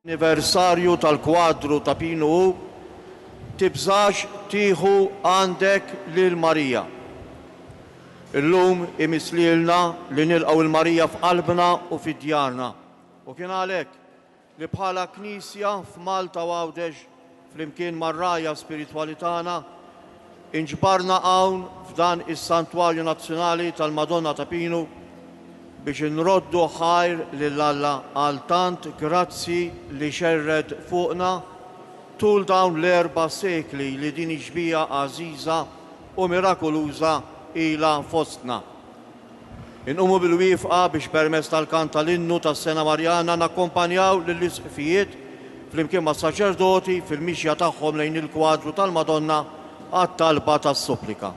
Anniversarju tal-kwadru ta' Pinu tibżax tieħu għandek lil Marija. Illum imislilna li nilqgħu il-Marija f'qalbna u fid-djarna. U kien għalhekk li bħala Knisja f'Malta u Għawdex flimkien mar-Rajja Spiritwalitana inġbarna hawn f'dan is-Santwarju Nazzjonali tal-Madonna ta' Pinu biex inroddu ħajr lil Alla għal tant grazzi li xerred fuqna tul dawn l-4 sekli li din ġbija għażiża u mirakoluża ilha fostna. Inqumu bil-wifqa biex permezz tal-kant tal-innu tas-Sena Marjana nakkompanjaw lill-isqfijiet flimkien mas-saċerdoti fil-mixja tagħhom lejn il-kwadru tal-Madonna għat-talba tas-supplika.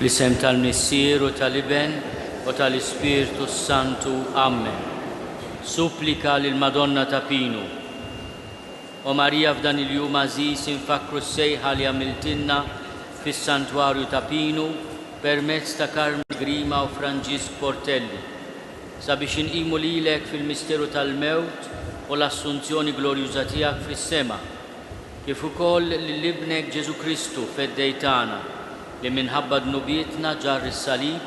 L-isem tal-Missier u tal-Iben u tal-Ispirtu Santu. Amen. Supplika lil Madonna ta' Pinu. O Marija, f'dan il-jum għażiż infakru s-sejħa li għamiltinna fis-Santwarju ta' Pinu permezz ta' Carmen Grima u Franġisk Portelli sabiex inqimu lilek fil-misteru tal-mewt u l-assunzjoni glorjuża tiegħek fis-sema, kif ukoll lill-Ibnek Ġesu Kristu feddejtana li minħabba dnubietna ġarr is-salib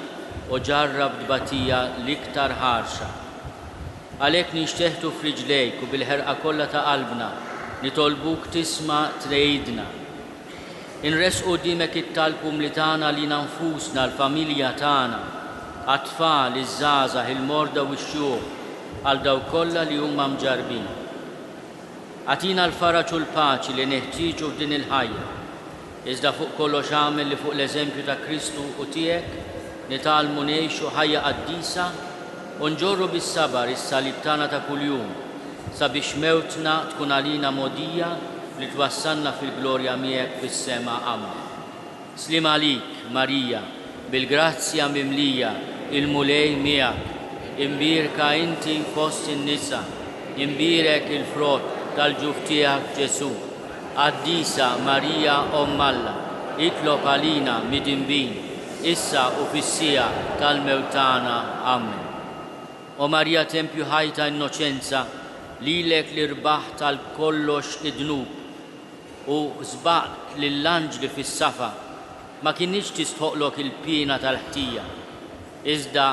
u ġarra b'dbatija l-iktar ħarxa. Għalhekk nixteħtu f'riġlejk u bil-ħerqa kollha ta' qalbna nitolbuk tisma' trejdna. Inres qudiemek it-talbum li tagħna li nfusna l-familja tagħna, għat-tfal, iż-żgħażagħ, il-morda u x-xjuħ għal dawk kollha li huma mġarbin. Għatina l-faraġ u l-paċi li neħtieġu f'din il-ħajja. Iżda fuq kollox għamel li fuq l-eżempju ta' Kristu u tiegħek nitalmu ngħixu ħajja qaddisa u nġorru bis-sabar is-salib tagħna ta' kuljum sabiex mewtna tkun għalina modija li twassalna fil-glorja miegħek fis-sema. Amen. Slim għalik, Marija, bil-grazzja mimlija, il-mulej miegħek, imbirka inti fost in-nisa, imbirek il-frott tal-ġuf tiegħek Ġesu. Qaddisa Marija Omm Alla, itlob għalina mid-inbin, issa u fis-sija tal-mewt tagħna. Amen. O Marija tempju ħajta innoċenza, lilek li rbaħ tal-kollox id-dnub u żbaqt lill-anġli fis-safa ma kienx tistħoqlok il-pina tal-ħtija. Iżda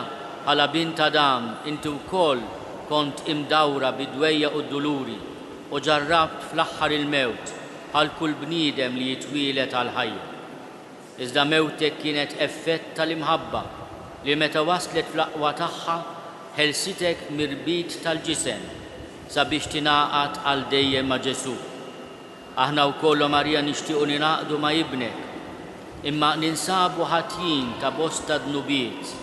bħala bint Adam inti wkoll kont imdawra bid-dwejja u d-duluri u ġarrabt fl-aħħar il-mewt għal kull bniedem li jitwielet għal ħajja. Iżda mewtek kienet effett tal-imħabba li meta waslet fl-aqwa tagħha ħelsitek mirbit tal-ġisem sabiex tingħaqad għal dejjem ma' Ġesu. Aħna wkoll Marija nixtiequ ninaqdu ma' ibnek, imma ninsabu ħatjin ta' bosta dnubiet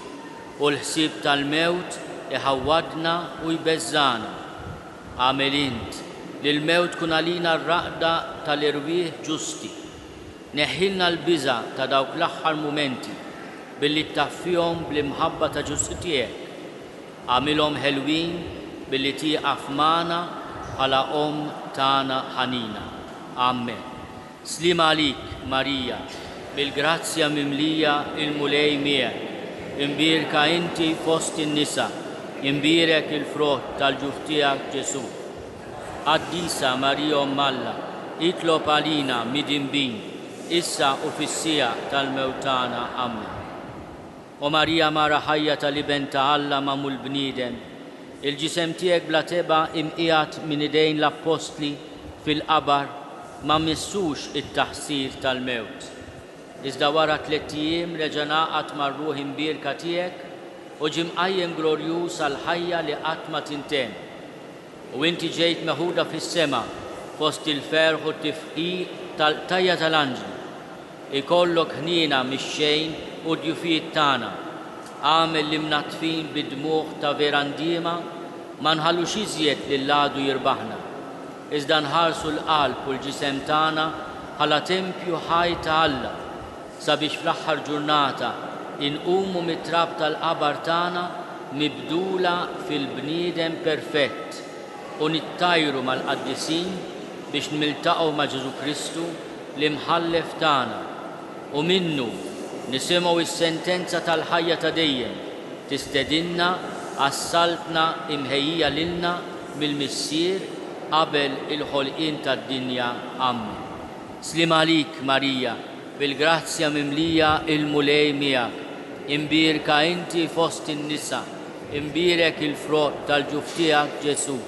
u l-ħsieb tal-mewt iħawwadna u jbeżżana. Għamel int li l-mewt kun għalina r-raqda tal-irwieħ ġusti. Neħħilna l-biża ta' dawk l-aħħar mumenti billi taffihom bl-imħabba ta' ġusti tiegħek. Għamilhom ħelwin billi tieqaf magħna bħala Omm tagħna ħanina. Amen. Slim għalik, Marija, bil-grazzja mimlija il-mulej miegħek, imbirka inti fost in-nisa, imbirek il-frott tal-ġuf tiegħek Ġesu. Qaddisa Marija Omm Alla, itlob għalina mid-inbin, issa u fis-sija tal-mewt tagħna. Amen. O Marija mara ħajja tal-iben ta' Alla magħmul bniedem, il-ġisem tiegħek bla teba imqiegħed minn idejn l-apostli fil-qabar ma missux it-taħsir tal-mewt. Iżda wara 3 ijiem reġa' ngħaqad mar-ruħ imbierka tiegħek u ġie mqajjem glorjuż għal ħajja li qatt ma tintemm. U inti ġejt meħuda fis-sema fost il-ferħ u t-tifqiq tal-tajja tal-anġli. Ikollok ħniena mix-xejn u d-djufijiet tagħna. Għamel li mnatfin bid-dmugħ ta' verandiema ma nħallux iżjed li l-għadu jirbaħna. Iżda nħarsu l-qalb u l-ġisem tagħna bħala tempju ħaj ta' Alla sabiex fl-aħħar ġurnata inqumu mit-trab tal-qabar tagħna mibdula fil-bniedem perfett u nittajru mal-qaddisin biex nmiltaqgħu ma' Ġesu Kristu l-imħallef tagħna u minnu nisimgħu is-sentenza tal-ħajja ta' dejjem tistedinna għas-saltna imħejjija lilna mill-missier qabel il-ħolqien tad-dinja. Amen. Slim għalik, Marija, bil-grazzja mimlija il-mulej miegħek, imbirka inti fost in-nisa, imbirek il-frott tal-ġuf tiegħek Ġesu.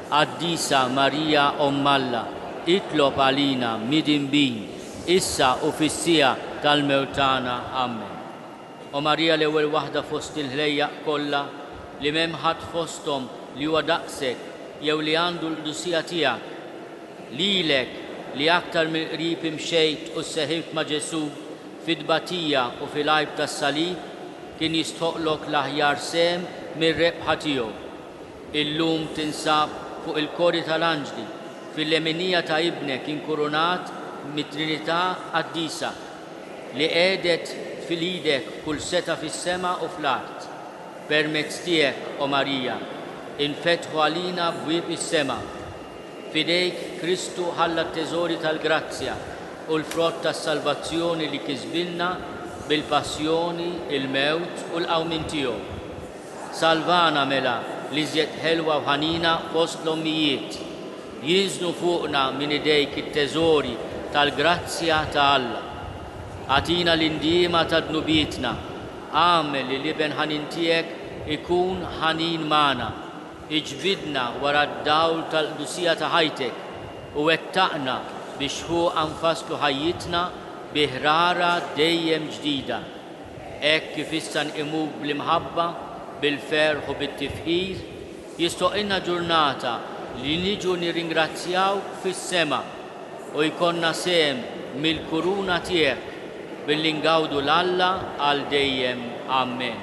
Qaddisa Marija Omm Alla, itlob għalina mid-inbin, issa u fis-sija tal-mewt tagħna. Amen. O Marija l-ewwel waħda fost il-ħlejjaq kollha li m'hemm ħadd fosthom li huwa daqshekk jew li għandu l-qdusija tiegħek, lilek li aktar mill-qrib imxejt u sseħħibt ma' Ġesu fid-tbatija u fil-għajb tas-salib kien jistħoqlok l-aħjar sem mir-rebħa tiegħu. Illum tinsab fuq il-kori tal-anġli fil-leminija ta' ibnek inkurunat mit-Trinità Qaddisa li qiegħdet fil-idek kull seta fis-sema u fl-art. Permezz tiegħek, o Marija, infetħu għalina bwieb is-sema. Fidejk Kristu ħalla t-teżori tal-grazzja u l-frott tas-salvazzjoni li kisbilna bil-passjoni, il-mewt u l-qawmin tiegħu. Salvana mela li żjed ħelwa u ħanina fost l-ommijiet. Jinżnu fuqna minn idejk it-teżori tal-grazzja ta' Alla. Għatina l-indiema ta' dnubietna, għamel li l-iben ħanin tiegħek ikun ħanin magħna. Iġbidna wara d-dawl tal-qdusija ta' ħajtek u wettaqna biex hu anfaslu ħajjitna biħrara dejjem ġdida. Hekk kif issa nqimu bl-imħabba, bil-ferħ u bit-tifħir, jistoqilna ġurnata li niġu nirringrazzjawk fis-sema u jkollna sehem mill-kuruna tiegħek billi ngawdu l-Alla għal dejjem. Amen.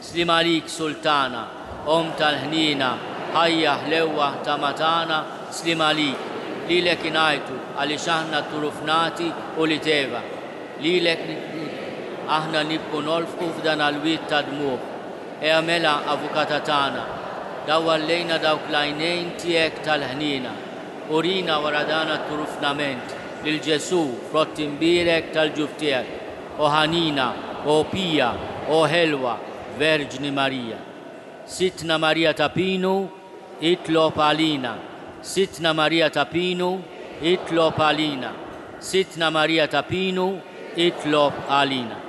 Slim għalik Sultana, Om tal-ħnina, ħajja ħlewwa ta' matana, slim għalik, lilek ingħajtu għaliex aħna turufnati u li teva. Lilek aħna nibqu nolfqu f'dan għal-wiet ta' dmuħ. Mela avukata tagħna, dawwallejna dawk l-għajnejn tiegħek tal-ħnina. Urina wara dan turufnament lil Ġesu frott imbirek tal-ġuf tiegħek. O ħanina, o pija, o ħelwa, Verġni Marija. Sitna Marija ta' Pinu, itlob għalina. Sitna Marija ta' Pinu, itlob għalina. Sitna Marija ta' Pinu, itlob għalina.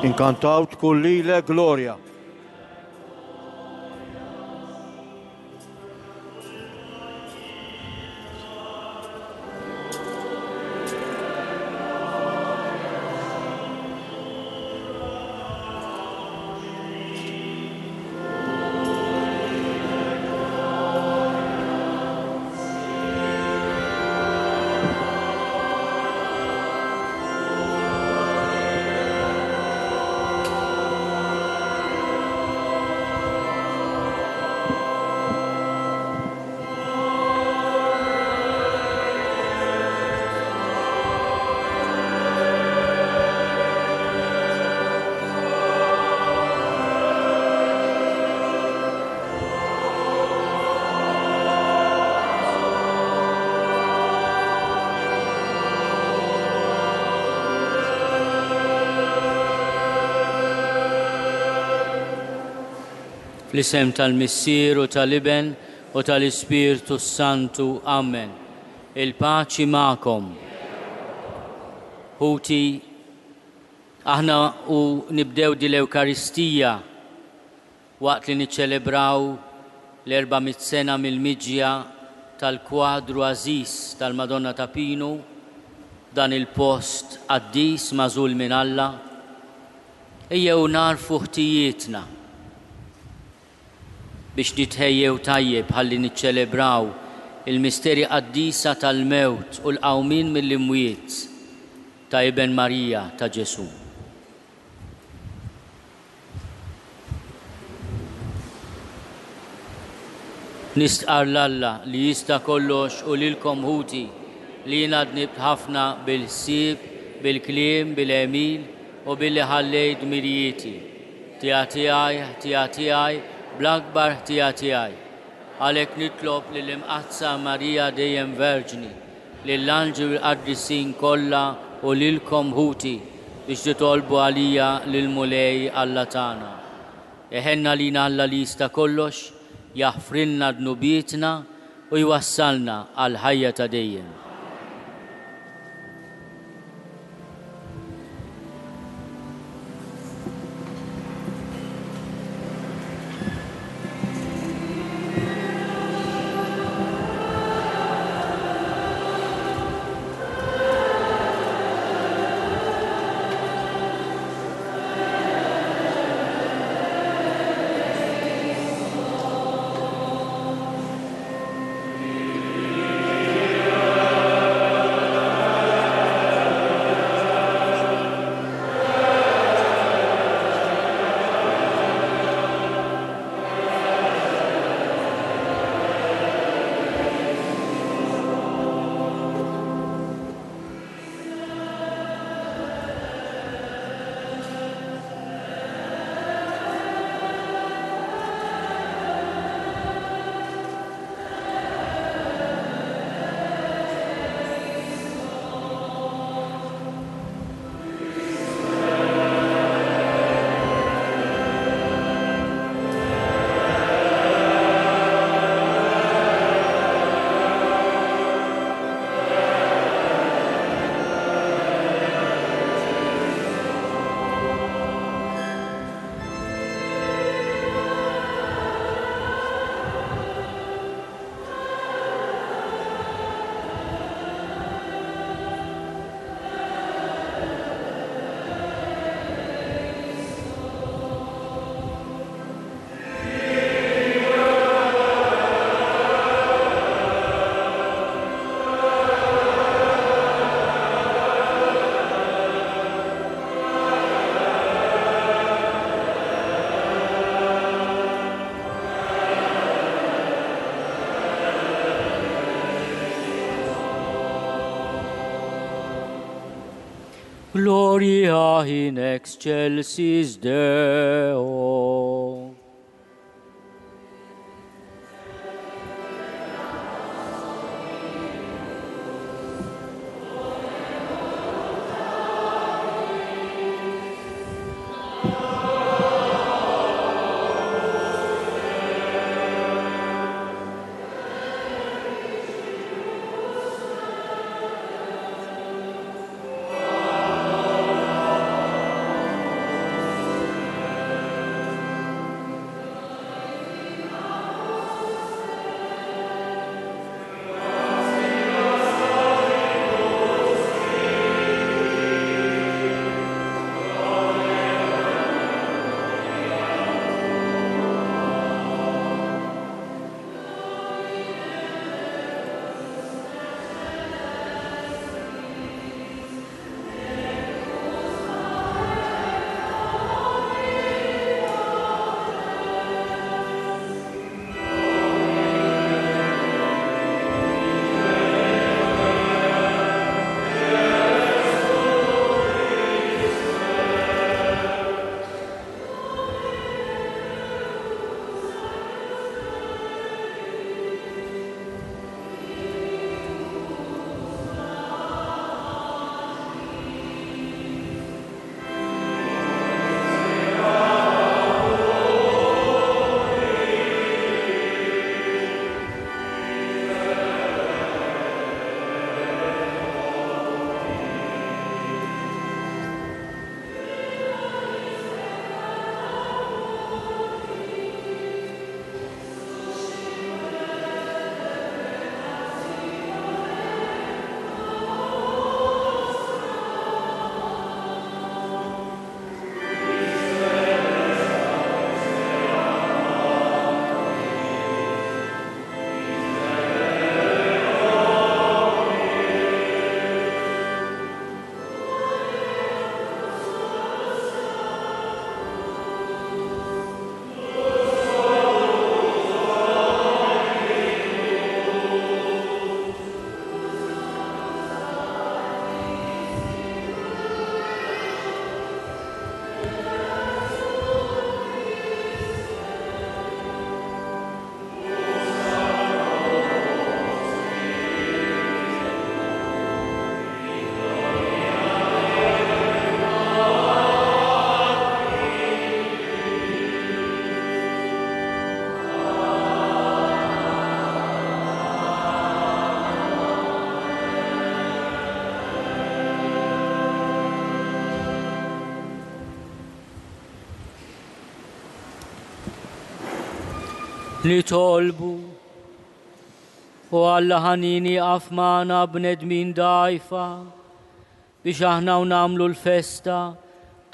Inkantaw tkun lilek glorja. Fl-isem tal-Missier u tal-Iben u tal-Ispirtu Santu. Amen. Il-paċi ma'kom. Ħuti, aħna u nibdew di l-Ewkaristija waqt li niċċelebraw l-400 sena mill-miġja tal-kwadru Aziz tal-Madonna ta' Pinu, dan il-post qaddis mażul minn Alla. Ejjew narfu ħtijietna biex nitħejjew tajjeb ħalli niċċelebraw il-misteri qaddisa tal-mewt u l-qawmin mill-imwiet ta' Iben Marija ta' Ġesu. Nistqar l-Alla li jista' kollox u lilkom ħuti li jiena dnibt ħafna bil-ħsieb, bil-kliem, bil-emil u billi ħallejt mirjieti. Tiegħi bl-akbar tiegħi. Għalhekk nitlob lill-imqazza Marija dejjem Verġni lill-anġel qaddisin kollha u lilkom ħuti biex titolbu għalija lill-mulej Alla tagħna. Eħenna lina Alla li jista' kollox, jaħfrilna dnubietna u jwassalna għal ħajja ta' dejjem. Gloria in excelsis Deo. nitolbu u Alla ħanini qaf magħna bnedmin dajfa biex aħna nagħmlu l-festa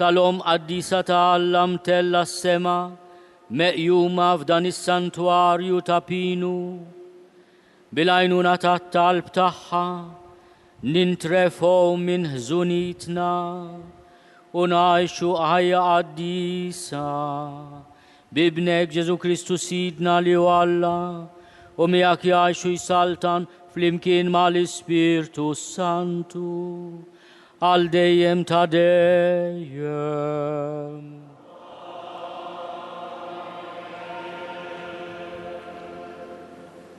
tal-Om Qaddisa ta' Alla mtella s-sema meqjuma f'dan is-santwarju ta' Pinu bil-għajnuna tat-talb tagħha nintrefgħu minn ħżunitna u ngħixu ħajja qaddisa bibnek Ġesu Kristu Sidna li hu Alla u miegħek jgħixu jsaltan flimkien mal-Ispirtu Santu għal dejjem ta' dejjem.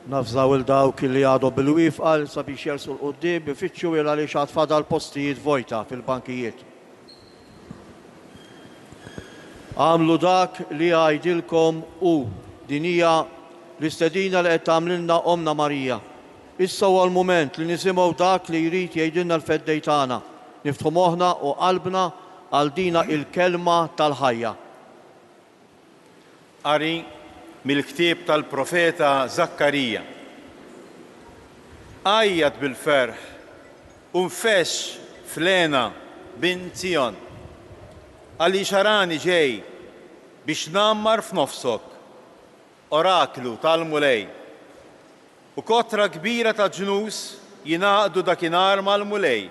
Nafżaw il-dawk li għadu bil-wif għal sabiex jelsu l-qoddim bifittxu il għaliex għatfadal postijiet vojta fil-bankijiet. Għamlu dak li għajdilkom u dinija l-istedina li qed tagħmlilna Omna Marija. Issa huwa l-mument li nisimgħu dak li jrid jgħidilna l-feddej tagħna. Niftħu moħħna u qalbna għal dina il-kelma tal-ħajja. Qari mill-ktieb tal-profeta Zakkarija. Għajjat bil-ferħ u nfex flena bin Zion għalli xarani ġej biex nammar f'nofsok oraklu tal-mulej u kotra kbira ta' ġnus jinaqdu dakinhar mal-mulej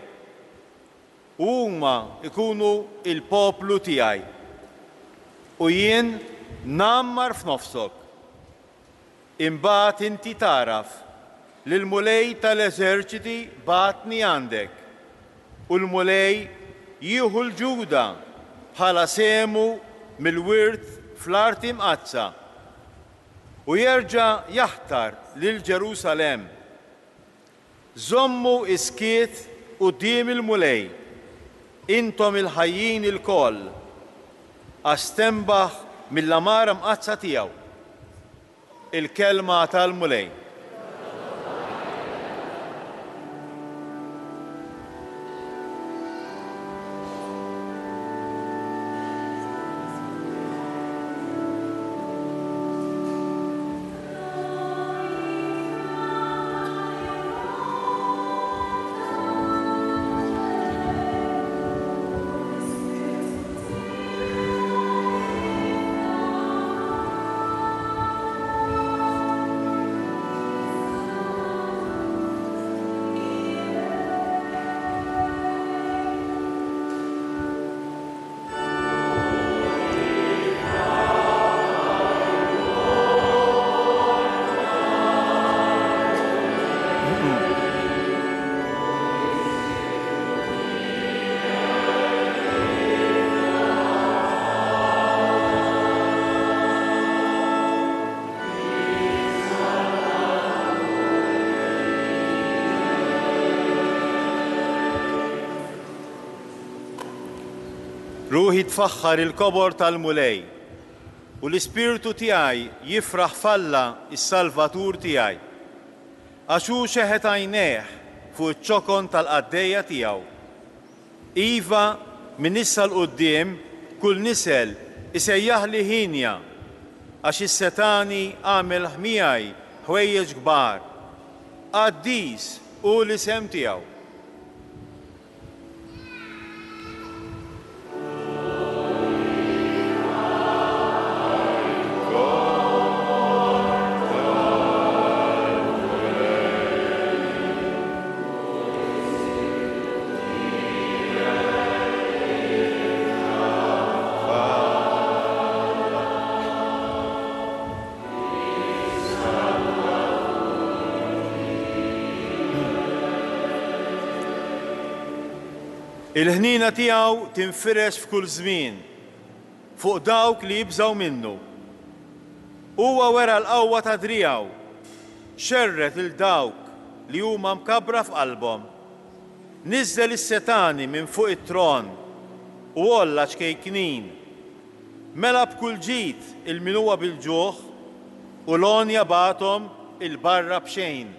u huma ikunu il-poplu tiegħi u jien nammar f'nofsok. Imbagħad inti taraf li l-mulej tal-eżerċiti batni għandek u l-mulej jieħu l-Ġuda bħala semu mill-wirt fl-art imqazza u jerġa' jaħtar lil Ġerusalemm. Żommu iskiet quddiem il-mulej, intom il-ħajjin il-koll, għax tembaħ mill-amara mqazza tiegħu. Il-kelma tal-mulej. Ruħi tfaħħar il-kobor tal-mulej u l-ispirtu tiegħi jifraħ falla is-Salvatur tiegħi. Għax hu xeħet għajnejh fuq iċ-ċokon tal-qaddejja tiegħu. Iva minn issa l-qudiem kull nisel isejjaħli ħinja għax is-Setani għamel miegħi ħwejjeġ kbar. Qaddis hu l-isem tiegħu. Il-ħnina tiegħu tinfirex f'kull żmien fuq dawk li jibżgħu minnu. Huwa wera l-qawwa ta' driegħu, xerret il dawk li huma mkabbra f'qalbhom. Niżżel is-Setani minn fuq it-tron u olla ċkejknin. Mela b'kull ġid il-min huwa bil-ġuħ u l-onja bagħthom il-barra b'xejn.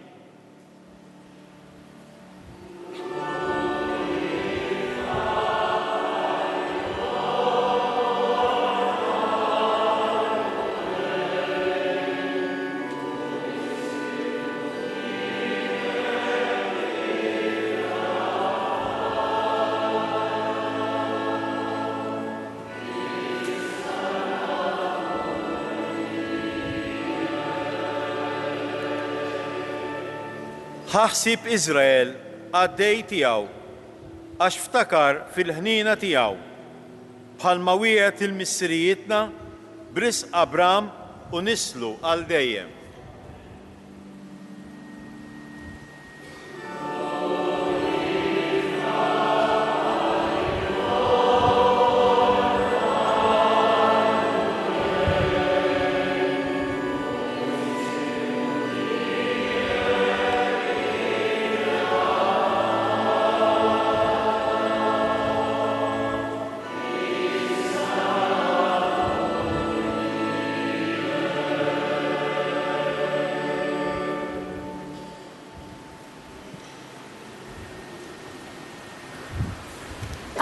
ħaħsib Iżrael għaddej tiegħu għax ftakar fil-ħnina tiegħu bħalma wieħed il-missirijietna b'risq Abram u nislu għal dejjem.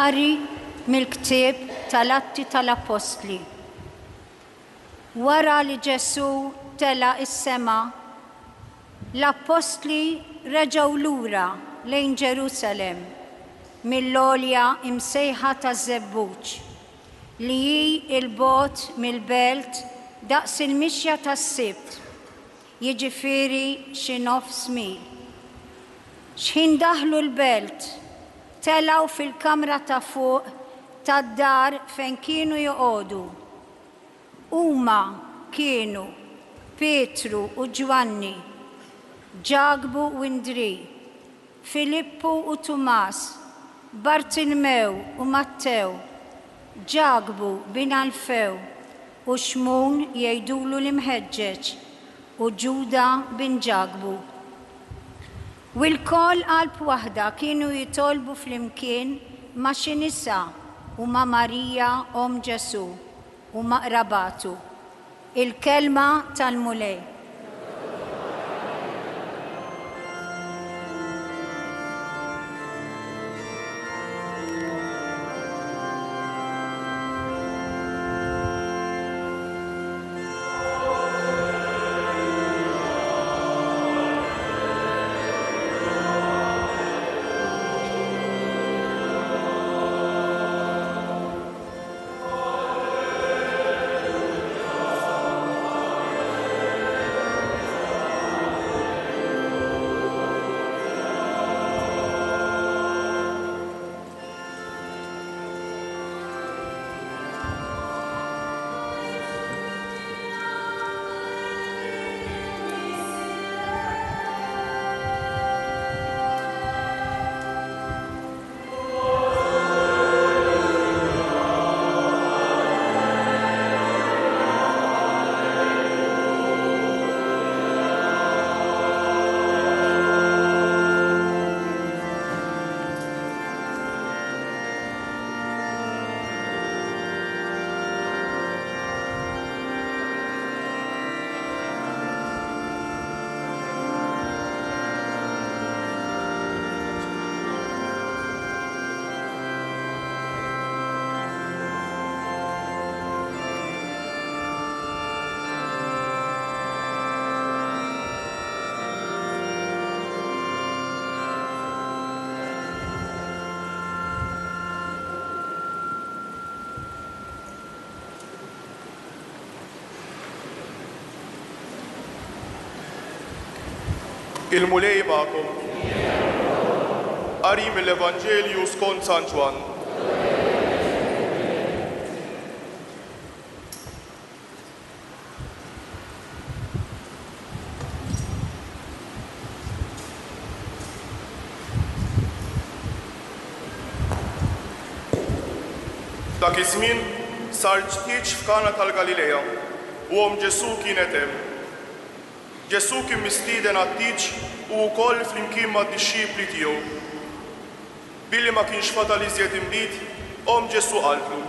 Qari mill-ktieb tal-Atti tal-Apostli. Wara li Ġesu tela is-sema, l-Apostli reġgħu lura lejn Ġerusalemm mill-għolja imsejħa taż-Żebbuġ li hi l-bogħod mill-belt daqs il-mixja tas-Sibt, jiġifieri xi nofs mil. X'ħin daħlu l-belt, telaw fil-kamra ta' fuq tad-dar fejn kienu joqogħdu. Huma kienu Petru u Ġwanni, Ġagbu u Indri, Filippu u Tumas, Bartilmew u Mattew, Ġagbu bin Alfew u Xmun jgħidulu l-imħeġġeġ u Ġuda bin Ġagbu. U l-koll qalb waħda kienu jitolbu flimkien ma' xi nisa u ma' Marija om Ġesu u ma' qrabatu. Il-kelma tal-mulej. Il-mulej ma'kom. Qari mill-Evanġelju skont San Ġwan. Dak iż-żmien sar ġtieġ f'Kana tal-Galilea u Om Ġesu kienet hemm. Ġesu kien mistieden għat-tieġ u wkoll flimkien mad-dixxiepli tiegħu. Billi ma kienx fadal iżjed inbit, Om Ġesu qaltlu,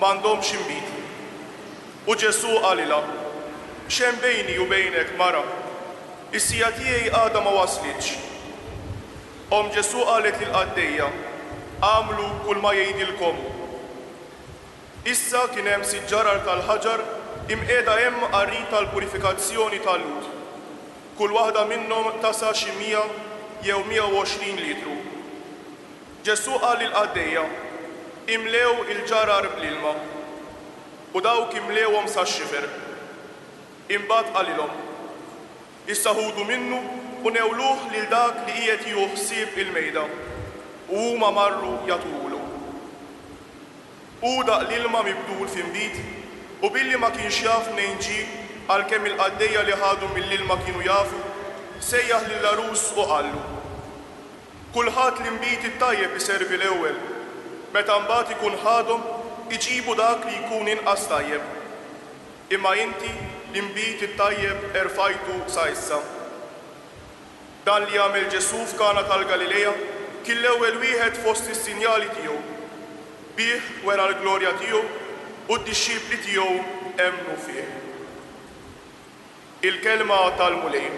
m'għandhomx inbit. U Ġesu qalilha, x'hemm bejni u bejnek mara, is-sija tiegħi għadha ma waslitx. Om Ġesu qalet lill-qaddejja, għamlu kull ma jgħidilkom. Issa kien hemm siġġarar tal-ħaġar imqiegħda hemm qarri tal-purifikazzjoni tal-lut. Kull waħda minnhom tasa xi 100 jew 120 litru. Ġesu qal lill-qaddejja, imlew il-ġarar bl-ilma u dawk imlewhom sax-xifer. Imbagħad qalilhom, issa ħudu minnu u newluh lil dak li qiegħed jieħu ħsieb il-mejda u huma marru jagħtulu. U daq l-ilma mibdul f'inbit u billi ma kienx jaf nejn ġie għalkemm il-qaddejja li ħadu mill-ilma kienu jafu, sejjaħ lill-arus u qallu: kulħadd l-inbit it-tajjeb iservi l-ewwel, meta mbagħad ikun ħadhom iġibu dak li jkun inqas tajjeb. Imma inti l-inbit it-tajjeb erfajtu sa issa. Dan li għamel Ġesu f'Kana tal-Galilea kien l-ewwel wieħed fost is-sinjali tiegħu. Bih wera l-glorja tiegħu u d-dixxipli tiegħu emmnu fih. Il-kelma tal-mulejn.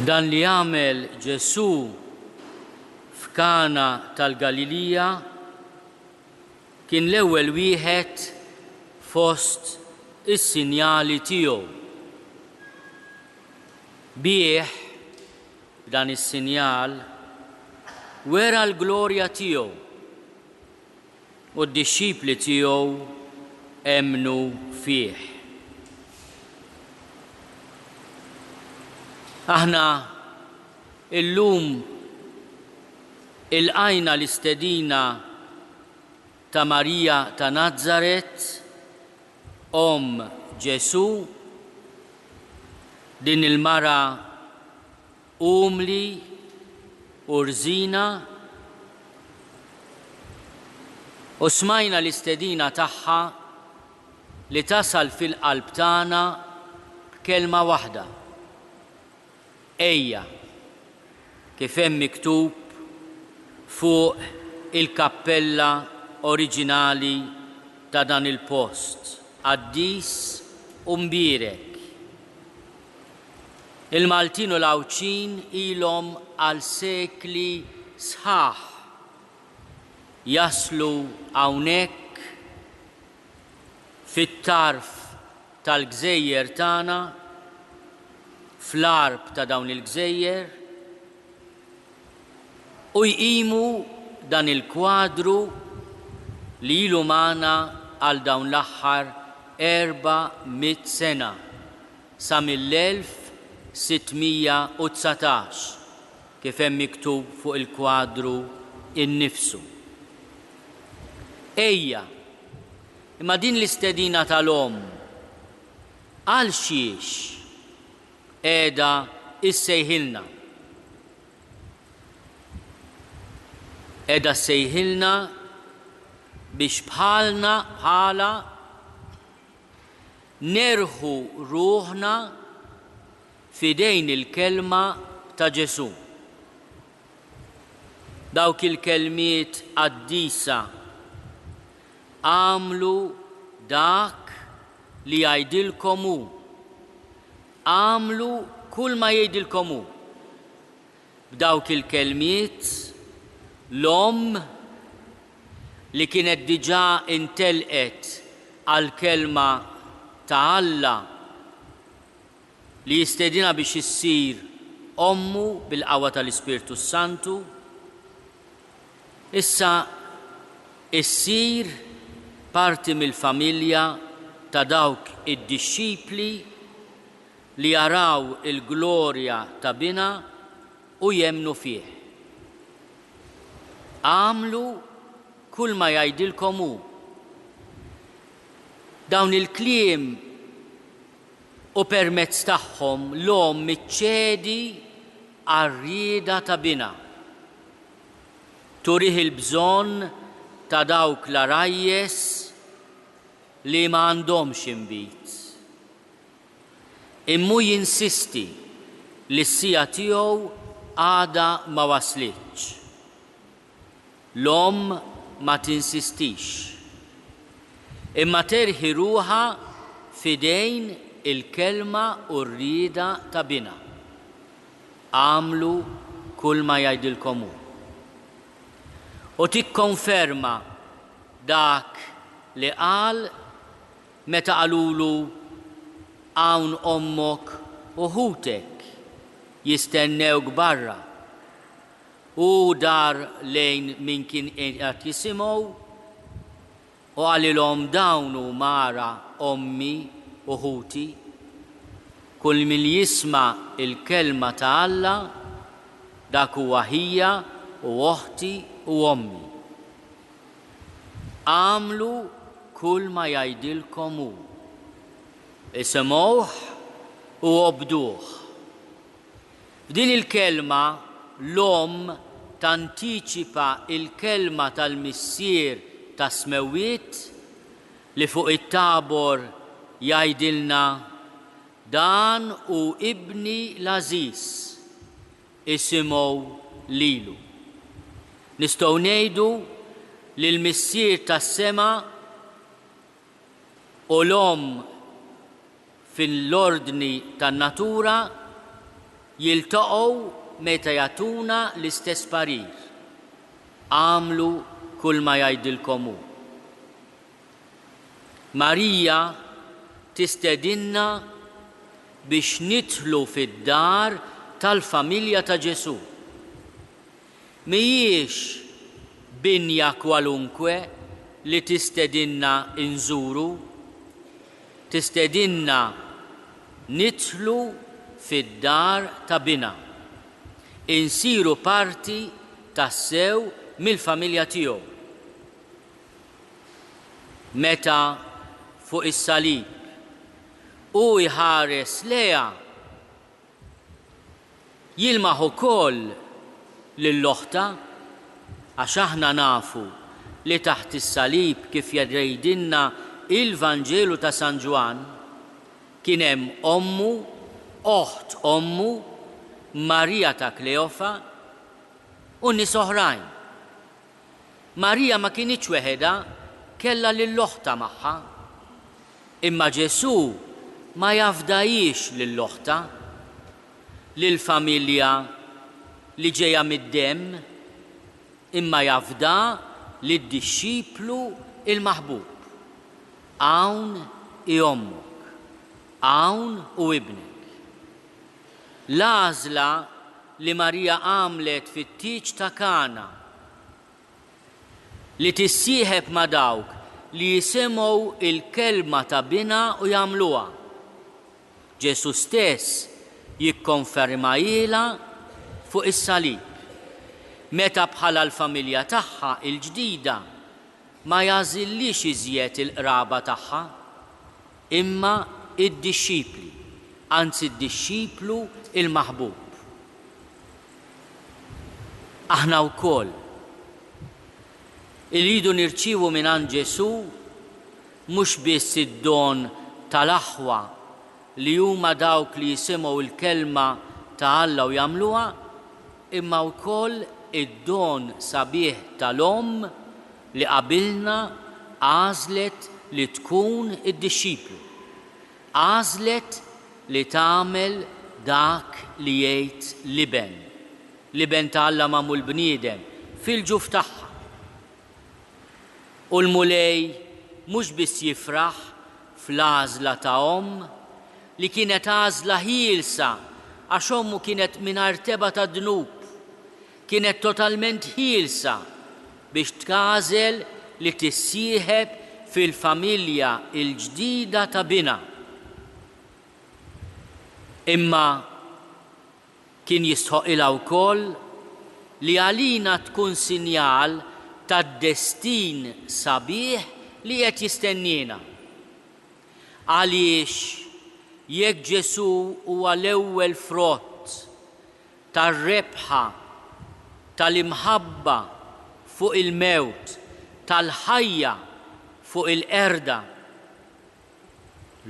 Dan li għamel Ġesu f'Kana tal-Galilija kien l-ewwel wieħed fost is-sinjali tiegħu. Bih dan is-sinjal wera l-glorja tiegħu u d-dixxipli tiegħu emmnu fih. Aħna illum ilqajna l-istedina ta' Marija ta' Nazaret, Ġesu, din il-mara umli u rżina, u smajna l-istedina tagħha li tasal fil-qalb tagħna b'kelma waħda: ejja, kif hemm miktub fuq il-kappella oriġinali ta' dan il-post, qaddis u mbierek. Il-Maltin u l-Awċin ilhom għal sekli sħaħ jaslu hawnhekk fit-tarf tal-gżejjer tagħna, fl-arb ta' dawn il-gżejjer, u jqimu dan il-kwadru li ilu magħna għal dawn l-aħħar 400 sena sa mill-1619 kif hemm miktub fuq il-kwadru innifsu. Ejja, imma din l-istedina tal-om għal xiex qiegħda issejħilna. Qiegħda ssejħilna biex bħala nerħu ruħna fidejn il-kelma ta' Ġesu. Dawk il-kelmiet qaddisa għamlu dak li jgħidilkom hu. Għamlu kull ma jgħidilkom hu. B'dawk il-kelmiet l-om li kienet diġà intelqet għall-kelma ta' Alla li jistedina biex issir ommu bil-qawwa tal-Ispirtu Santu, issa issir parti mill-familja ta' dawk id-dixxipli li jaraw il-glorja ta' bina u jemnu fih. Għamlu kull ma jgħidilkom hu. Dawn il-kliem u permezz tagħhom l-om miċċedi għar-rieda ta' bina. Turih il-bżonn ta' dawk l-arajjes li ma għandhomx imbit. Immu jinsisti li s-sija tiegħu għada ma waslitx. L-om ma tinsistix, imma terħi ruħa fidejn il-kelma u r-rieda ta' bina. Għamlu kull ma jgħidilkom hu. U tikkonferma dak li qal meta qalulu hawn ommok u ħutek jistennewk barra, u dar lejn min kien qed jisimgħu u għalilhom dawn hu mara ommi u ħuti. Kull min jisma' il-kelma ta' Alla dak huwa ħija u oħti u ommi. Għamlu kull ma jgħidilkom hu. Isimgħuh u obduh. F'din il-kelma l-om tantiċipa il-kelma tal-missier ta' Smewiet li fuq it-Tabor jgħidilna dan u ibni l-Aziz isimgħu lilu. Nistgħu ngħidu li l-missier tas-sema u l-om fil-ordni tan-natura jiltaqgħu meta jagħtuna l-istess parir. Għamlu kull ma jgħidilkom hu. Marija tistedinna biex nidħlu fid-dar tal-familja ta' Ġesu. Mhijiex binja kwalunkwe li tistedinna inżuru, tistedinna nidħlu fid-dar ta' bina. Insiru parti tas-sew mill-familja tiegħu. Meta fuq is-salib u jħares leha jilmaħ ukoll lill-oħta għax aħna nafu li taħt is-salib kif jgħidilna il-Vanġelu ta' San Ġwan kien hemm ommu, oħt ommu, Marija ta' Kleofa u nies oħrajn. Marija ma kienitx weħeda, kellha lill-oħta magħha. Imma Ġesu ma jafdajix lill-oħta, lill-familja li ġejja mid-demm, imma jafda lid-dixxiplu il-maħbub. Hawn i ommok, hawn u ibnek. L-għażla li Marija għamlet fit-tieġ ta' Kana li tissieħeb ma' dawk li jisimgħu il-kelma ta' bina u jagħmluha. Ġesu stess jikkonfermajilha fuq is-salib. Meta bħala l-familja tagħha il-ġdida ma jażillix iżjed il-qraba tagħha, imma id-dixxipli, anzi id-dixxiplu il-maħbub. Aħna wkoll irridu nirċievu minn Ġesu mhux biss id-don tal-aħwa li huma dawk li jisimgħu il-kelma ta' Alla u jagħmluha, imma wkoll id-don sabiħ tal-om li qabilna għażlet li tkun id-dixxiplu. Għażlet li tagħmel dak li jgħid liben. Liben ta' Alla magħmul bniedem fil-ġuf tagħha. U l-mulej mhux biss jifraħ fl-għażla ta' li kienet għażla ħielsa għax ommu kienet mingħajr teba ta' dnub. Kienet totalment ħielsa biex tgħażel li tissieħeb fil-familja l-ġdida ta' Bina. Imma kien jistħoqilha wkoll li għalina tkun sinjal tad-destin sabiħ li qed jistennina. Għaliex jekk Ġesu huwa l-ewwel frott tar-rebħa tal-imħabba fuq il-mewt, tal-ħajja fuq il-qerda,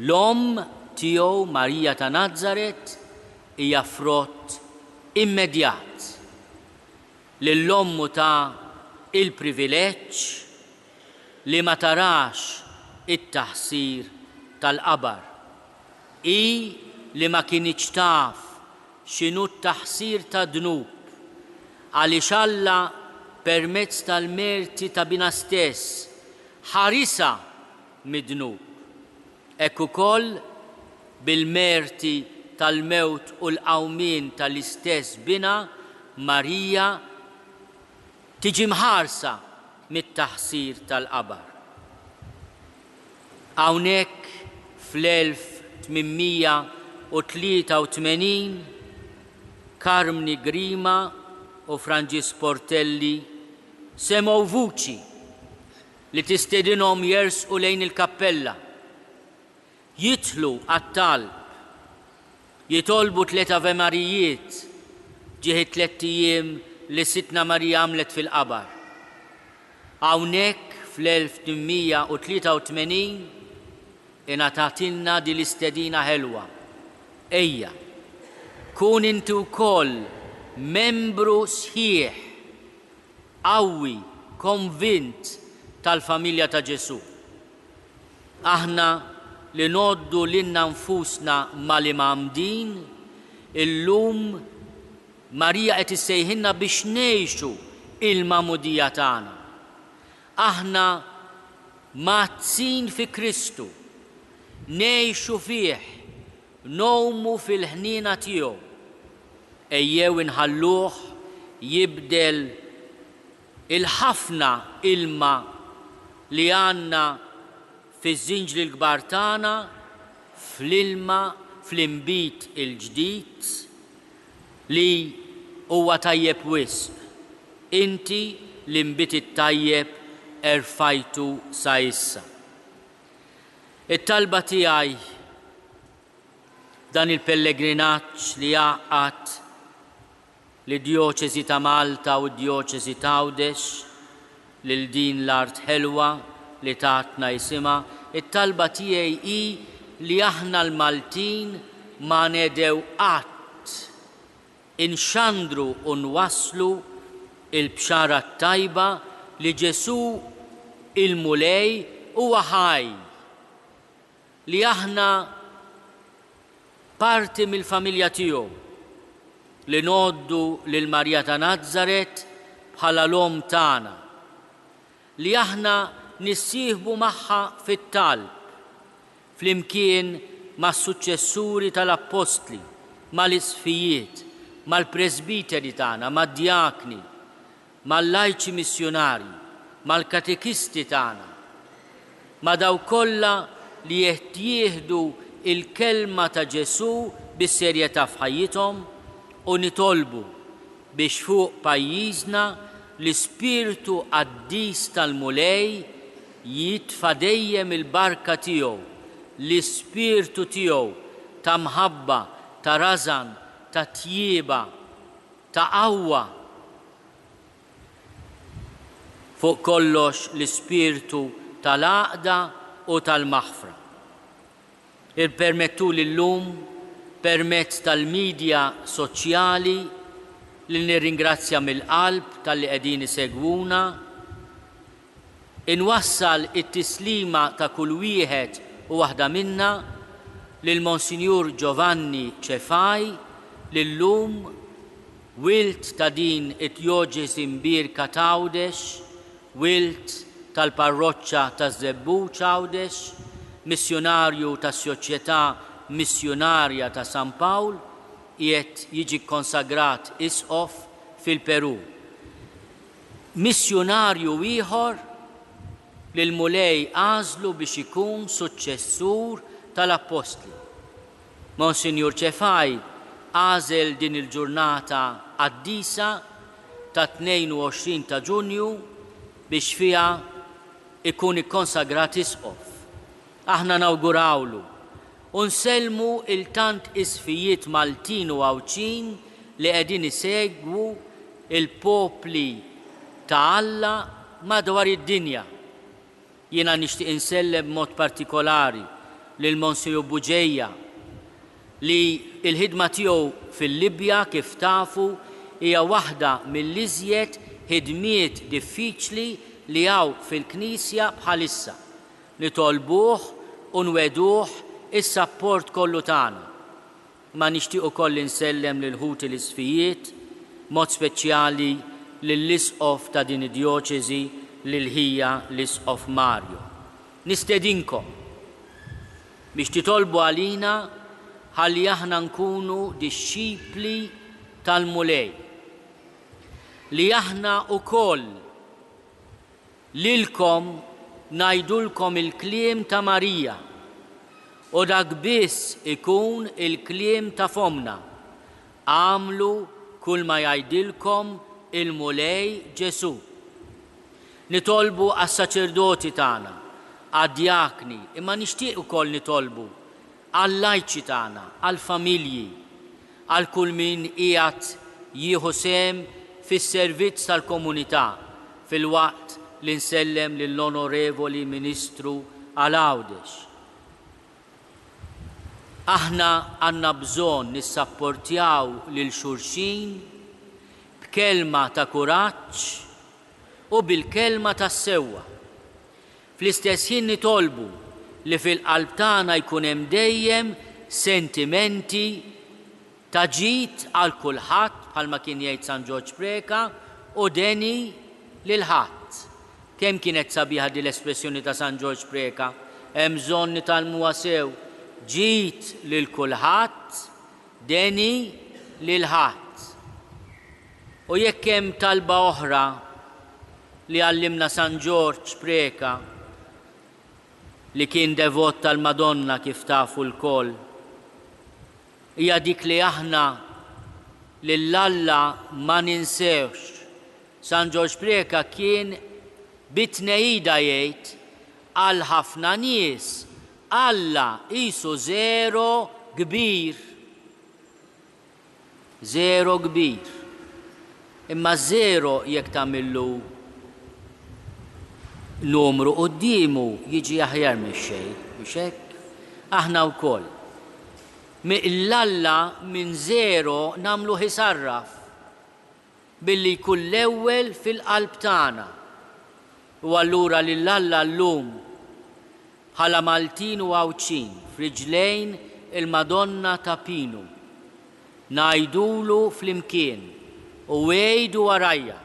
l-omm tiegħu Marija ta' Nażaret hija frott immedjat lill-ommu ta' il-privileġġ li ma tarax it-taħsir tal-qabar. I li ma kienx taf x'inhu t-taħsir ta' dnub għaliex Alla permezz tal-merti ta' Bina stess ħarisa mid-dnub. Hekk ukoll bil-merti tal-mewt u l-qawmien tal-istess Bina Marija tiġi mħarsa mit-taħsir tal-qabar. Hawnhekk fl-1883 Carmine Grima u Franġis Portelli semgħu vuċi li tistedinhom jersqu lejn il-kappella, jidħlu għat-talb, jitolbu 3 avemarijiet ġieħi 3 ijiem li Sitna Marija għamlet fil-qabar. Hawnhekk fl-1883 ingħatatilna din l-istedina ħelwa. Ejja, kun inti wkoll membru sħiħ, qawwi, konvint tal-familja ta' Ġesu. Aħna li noddu lilna nfusna mal-imamdin, illum Marija qed issejħilna biex ngħixu il-mamudija tagħna. Aħna mazzin fi Kristu, ngħixu fih, nowmu fil-ħniena tiegħu. Ejjew inħalluh jibdel il-ħafna ilma li għandna fiż-żinġli l-kbar tagħna fl-ilma fl-inbit il-ġdid li huwa tajjeb wisq. Inti l-inbit it-tajjeb erfajtu sa issa. It-talba tiegħi dan il-pellegrinaġġ li jgħaqqad li djoċesi ta' Malta u djoċesi ta' Għawdex lil din l-art ħelwa li tatna jisimha, it-talba tiegħi hi li aħna l-Maltin ma nedew qatt inxandru u nwasslu il-bxara tajba li Ġesu il-mulej huwa ħaj, li aħna parti mill-familja tiegħu, li noddu lil Marija ta' Nażaret bħala l-om tagħna, li aħna nissieħbu magħha fit-talb flimkien mas-suċċessuri tal-Apostli, mal-isfijiet, mal-presbiteri tagħna, mad-djakni, mal-lajċi missjonari, mal-katekisti tagħna, ma daw kollha li jettieħdu il-kelma ta' Ġesu bis-serjetà f'ħajjithom u nitolbu biex fuq pajjiżna l-Ispirtu Qaddis tal-mulej jitfa' dejjem il-barka tiegħu, l-Ispirtu tiegħu ta' mħabba, ta' rażan, ta' tjieba, ta' qawwa. Fuq kollox l-Ispirtu tal-għaqda u tal-maħfra. Irpermettu li llum permezz tal-midja soċjali li nirringrazzja mill-qalb tal-li qegħdin isegwuna, inwassal it-tislima ta' kull wieħed u waħda minna lil Monsinjur Giovanni Cefaj li llum wilt ta' din it-djoċesi mbierka ta' Għawdex, wilt tal-parroċċa ta' Żebbuċ Għawdex, missjonarju tas-Soċjetà Missjonarja ta' San Pawl, qiegħed jiġi konsagrat isqof fil-Peru. Missjonarju ieħor li l-mulej għażlu biex ikun suċċessur tal-Apostli. Monsinjur Ċefaj għażel din il-ġurnata qaddisa ta' 22 ta' Ġunju biex fiha ikun ikkonsagrat isqof. Aħna nawgurawlu u nsellmu il-tant isfijiet Maltin u Għawċin li qegħdin isegwu il-popli ta' Alla madwar id-dinja. Jiena nixtieq insellem b'mod partikolari lil Monsignor Buġejja li l-ħidma tiegħu fil-Libja kif tafu hija waħda mill-iżjed ħidmiet diffiċli li hawn fil-Knisja bħalissa. Nitolbuh u nweduh is-sapport kollu tagħna. Ma nixtieq ukoll insellem lil ħuti l-isfijiet, mod speċjali lill-isqof ta' din id-djoċeżi lil hija l-isqof Mario. Nistedinkom biex titolbu għalina ħalli aħna nkunu dixxipli tal-mulej. Li aħna ukoll lilkom ngħidulkom il-kliem ta' Marija u dak biss ikun il-kliem ta' fomna. Għamlu kull ma jgħidilkom il-mulej Ġesu. Nitolbu għas-saċerdoti tagħna, għad-djakni, imma nixtieq ukoll nitolbu għall-lajċi tagħna, għall-familji, għal kull min qiegħed jieħu sehem fis-servizz tal-komunità fil-waqt li nsellem lill-Onorevoli Ministru Għawdex. Aħna għandna bżonn nissapportjaw lil xulxin b'kelma ta' kuraġġ u bil-kelma tas-sewwa. Fl-istess ħin nitolbu li fil-qalb tagħna jkun hemm dejjem sentimenti ta' ġid għal kulħadd bħalma kien jgħid San George Preka u deni lil ħadd. Kemm kienet sabiħa din l-espressjoni ta' San George Preka, hemm bżonn nitalmuha sew, ġid lil kulħadd, deni lil ħadd. U jekk hemm talba oħra li għallimna San George Preka li kien devot tal-Madonna kif tafu l-koll, hija dik li aħna lill-Alla ma ninsewx. San George Preka kien bitnejda jgħid għal ħafna nies Alla qisu zero kbir. Zero kbir. Imma zero jekk tagħmillu numru qudiemu jiġi aħjar mix-xejn, biex hekk aħna wkoll. Mill-Alla minn zero nagħmlu ħisarraf billi jkun l-ewwel fil-qalb tagħna. U allura lill-Alla llum bħala Maltin u Għawċin f'riġlejn il-Madonna ta' Pinu ngħidulu flimkien u għejdu warajja,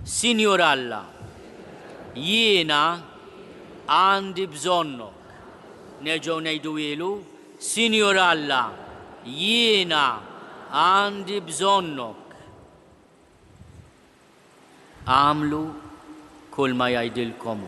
Sinjur Alla, jiena għandi bżonnok. Nerġgħu ngħidu ilu, Sinjur Alla, jiena għandi bżonnok. Għamlu kull ma jgħidilkom.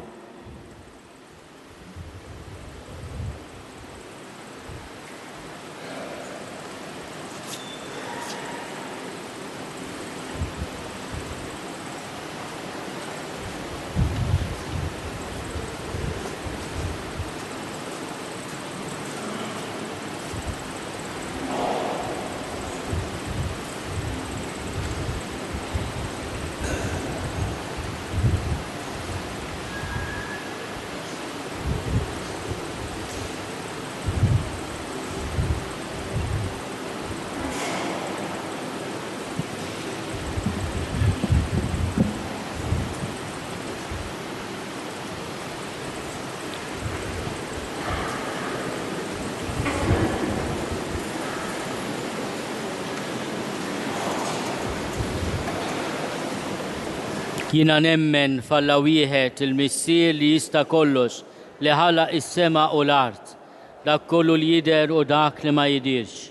Jiena nemmen f'Alla wieħed il-Missier li jista' kollox li ħalaq is-sema u l-art, dak kollu li jidher u dak li ma jidirx.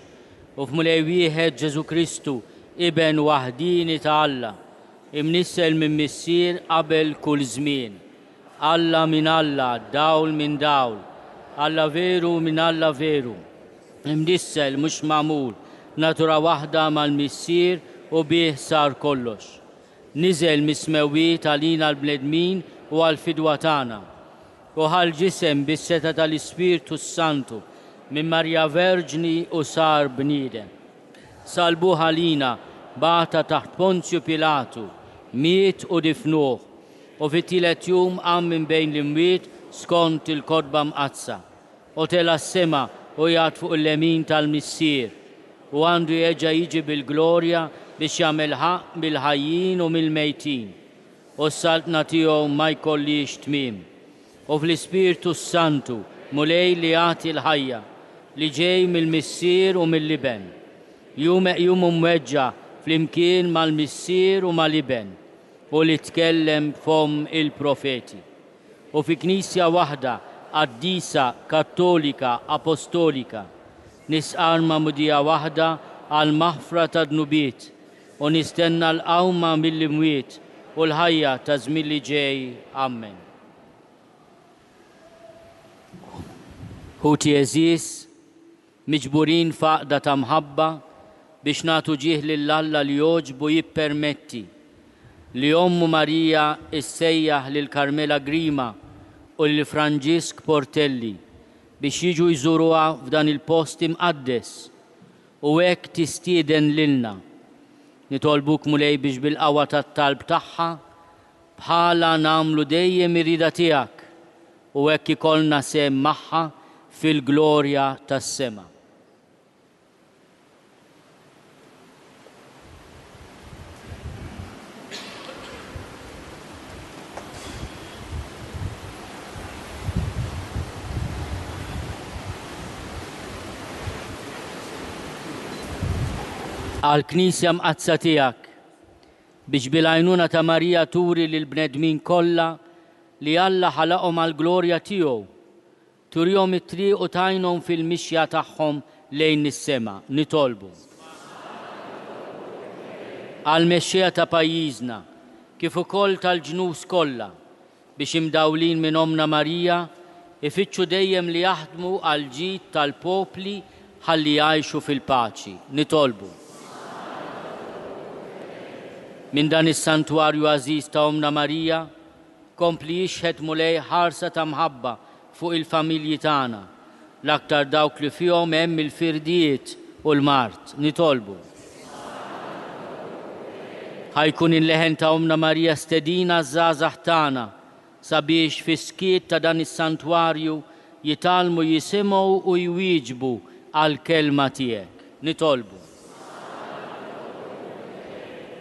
U f'Mulej wieħed Ġesu Kristu, Iben waħdini ta' Alla, imnissel minn Missier qabel kull żmien. Alla minn Alla, dawl minn dawl, Alla veru minn Alla veru. Imnissel mhux magħmul, natura waħda mal-Missier u bih sar kollox. Niżel mismewwiet għalina l-bnedmin u għal-fidwa tagħna. U ħal ġisem bis-seta tal-Ispirtu Santu minn Marja Verġni u sar bniedem. Salbuh għalina bata taħt Ponzju Pilatu, miet u difnuh, u fit-tielet jum qam minn bejn l-imwiet skont il-kodba mqazza. U tela s-sema u jgħat fuq il-lemin tal-Missier u għandu jeġa jiġi bil-glorja biex jagħmel ħaq bil-ħajjin u mill-mejtin. U s-saltna tiegħu ma jkollix tmiem. U fl-Ispirtu Santu mulej li jagħti l-ħajja li ġej mill-Missier u mill-Iben. Jum mweġġa flimkien mal-Missier u mal-Iben u li tkellem fom il-profeti. U fi Knisja waħda qaddisa, kattolika, apostolika, nisqar mudija waħda għal maħfra ta' dnubiet u nistenna l-qawma mill-imwiet u l-ħajja ta' żmien li ġej. Amen. Ħuti eżis, miġburin faqda ta' mħabba biex nagħtu ġieħ lill-Alla li joġbu jippermetti li Ommu Marija issejjaħ lil Karmela Grima u lil Franġisk Portelli biex jiġu jżuruha f'dan il-post imqaddes u hekk tistieden lilna. Nitolbuk mulej biex bil-qawwa tat-talb tagħha bħala nagħmlu dejjem ir-rida tiegħek u hekk ikollna sehem magħha fil-glorja tas-sema. Għal-Knisja mqazza tiegħek biex bil-għajnuna ta' Marija turi lill-bnedmin kollha li Alla ħalaqhom għall-glorja tiegħu, turihom it-triq u tajnhom fil-mixja tagħhom lejn is-sema. Nitolbu għall-mexxejja ta' pajjiżna kif ukoll tal-ġnus kollha biex imdawlin minn Omna Marija ifittxu dejjem li jaħdmu għal ġid tal-popli ħalli jgħixu fil-paċi. Nitolbu minn dan is-santwarju għażiż ta' Omna Marija kompli jixħed mulej ħarsa ta' mħabba fuq il-familji tagħna, l-aktar dawk li fihom hemm il-firdijiet u l-mart. Nitolbu ħajkun il-leħen ta' Omna Marija stedina żgħażagħ tagħna sabiex fis-skiet ta' dan is-santwarju jitalmu jisimgħu u jwieġbu għall-kelma tiegħek. Nitolbu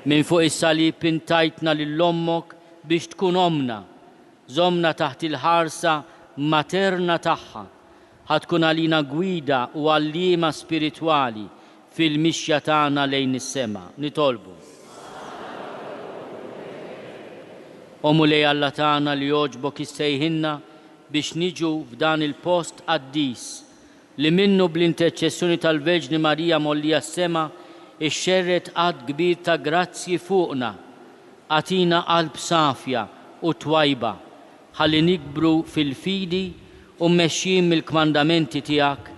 minn fuq is-salib intajtna lill-ommok biex tkun omna, żomna taħt il-ħarsa materna tagħha, ħatkun għalina gwida u għalliema spiritwali fil-mixja tagħna lejn is-sema. Nitolbu Omulej Alla tagħna li joġbok issejħinna biex niġu f'dan il-post qaddis li minnu bl-interċessjoni tal-Verġni Marija mollija s-sema ixxerret qatt kbir ta' grazzi fuqna, għatina qalb safja u twajba ħalli nikbru fil-fidi u mmexxin mill-kmandamenti tiegħek,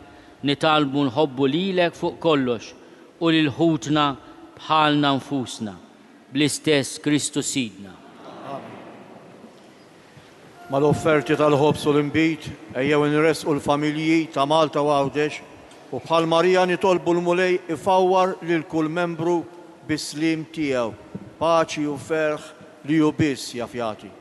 nitalbu nħobbu lilek fuq kollox u lil ħutna bħalna nfusna bl-istess Kristu Sidna. Mal-offerti tal-ħobs u l-imbit ejjew nresqu l-familji ta' Malta u Għawdex u bħal Marija nitolbu l-mulej ifawwar lil kull membru bis-slim tiegħu, paċi u ferħ li hu biss jaf jagħti.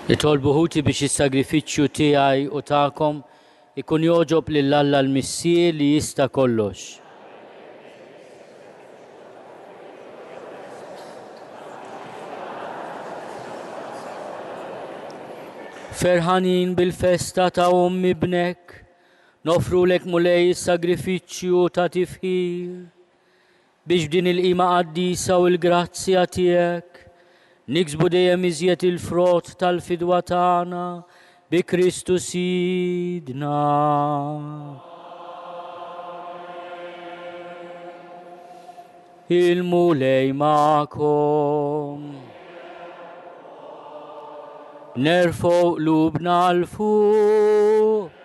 Nitolbu ħuti biex is-sagrifiċċju tiegħi u tagħkom ikun joġob lil Alla l-Missier li jista' kollox. Ferħanin bil-festa ta' ibnek, nofrulek mulej is-sagrifiċċju ta' tifħir biex din il-qima qaddisa u l-grazzja tiegħek niksbu dejjem iżjed il-frott tal-fidwa tagħna bi Kristu Sidna. Il-mulej magħkom. Nerfgħu qlubna l-fuq.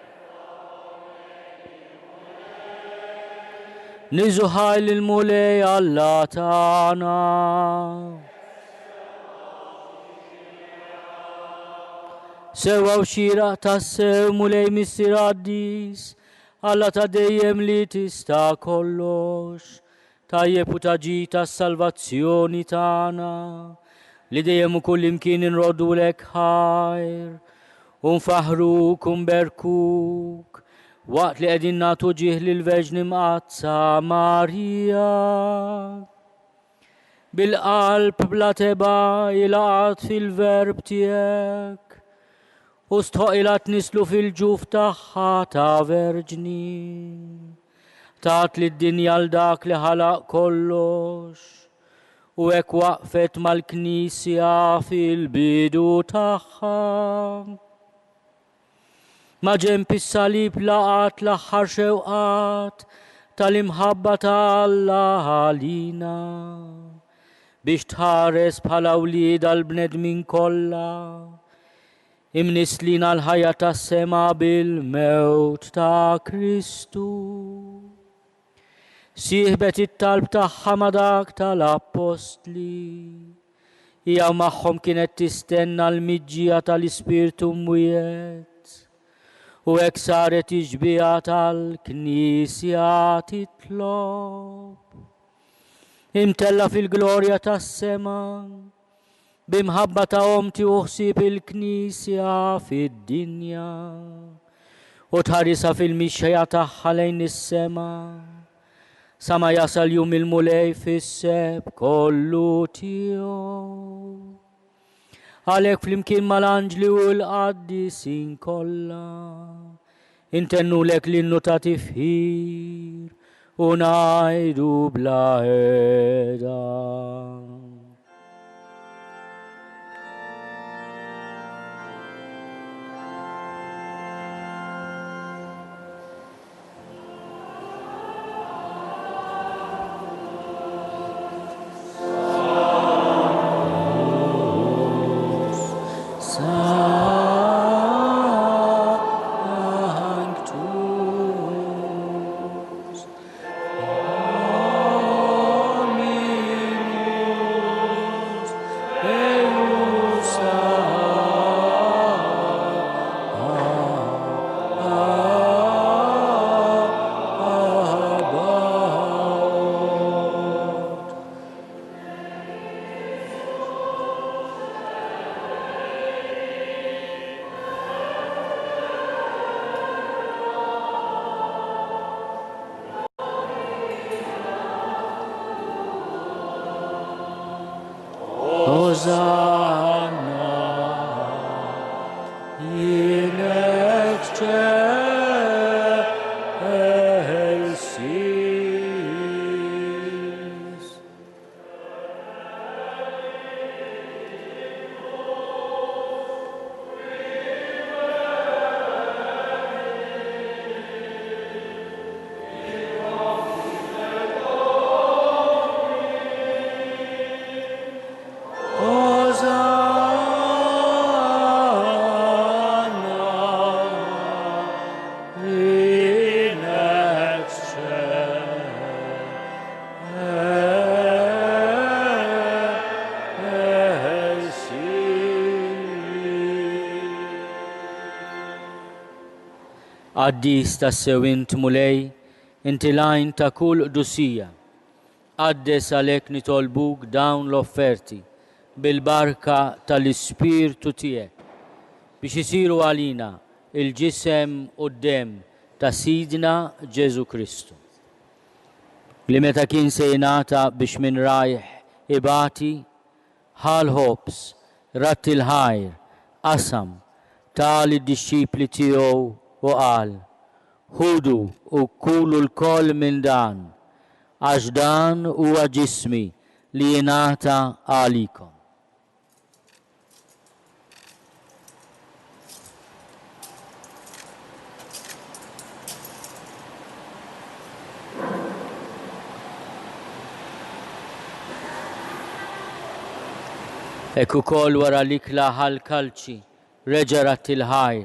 Niżuħaj il-mulej Alla tagħna. Sewa u xira tassew mulej Missier Addis, Alla ta' dejjem li tista' kollox, tajjeb u taġi tas-salvazzjoni tagħna, li dejjem u kull imkien inrodulek ħajr, u nfaħruk u nberkuk, waqt li qegħdin nagħtu ġieħ lill-Verġni Mqazza Marija. Bil-qalb bla teba jilaqat fil-verb tiegħek, u stħoqilat nislu fil-ġuf tagħha ta' verġni. Tat li d-dinja l-dak li ħalaq kollox, u hekk waqfet mal-Knisja fil-bidu tagħha. Ma' ġenb is-salib laqat l-aħħar xewqat tal-imħabba ta' Alla għalina biex tħares bħala wlieda l-bnedmin kollha. Imnislina l-ħajja tas-sema bil-mewt ta' Kristu. Sieħbet it-talb tagħha ma' dak tal-Apostli. Hija magħhom kienet tistenna l-miġġija tal-Ispirtu mwiet. U hekk saret iġbija tal-Knisja titlob. Imtella fil-glorja tas-sema, bimħabba ta' omti uħsib il-Knisja fid-dinja u tħarisa fil-mixħja tagħha lejn is-sema sa ma jasal jum il-mulej fis-seb kollu tiegħu. Għalhekk flimkien mal-anġli u l-qaddisin kollha intennulek l-innu ta' tifħir u ngħidu bla ħeda. Qaddis tassew int mulej, inti lajn ta' kull qdusija. Qaddes għalhekk nitolbuk dawn l-offerti bil-barka tal-Ispirtu tiegħek biex isiru għalina il-ġisem u d-dem ta' Sidna Ġesu Kristu. Li meta kien se jingħata biex min rajħ ibati, ħal ħobs, ratt il-ħajr, qasam, tal id-disċipli tiegħu u qal: ħudu u kulu l-koll minn dan, għax dan huwa ġismi li jingħata għalikom. Ekku kol wara l-ikla ħal-kalċi, reġa' ratt il-ħajr,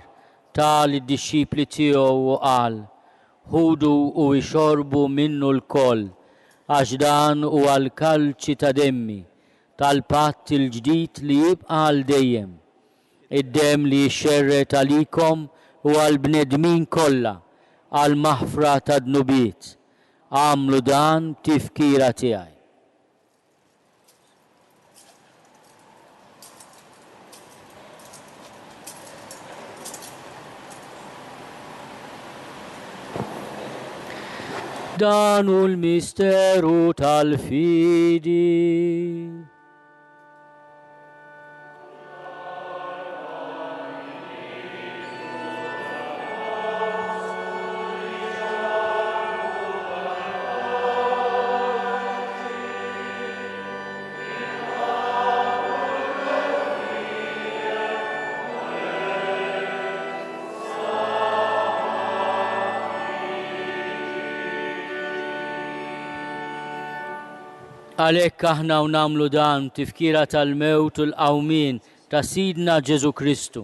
tal id-disċipli tiegħu u qal: ħudu u jxorbu minnu l-koll, għax dan huwa l-kalċi ta' demmi, tal-patt il-ġdid li jibqa' għal dejjem. Id-dem li jxerret għalikom u għal-bnedmin kollha, għal-maħfra ta' dnubiet. Għamlu dan tifkira tiegħi. Dan hu l-misteru tal-fidi. Għalhekk aħna u nagħmlu dan tifkira tal-mewt u l-qawmien ta' Sidna Ġesu Kristu.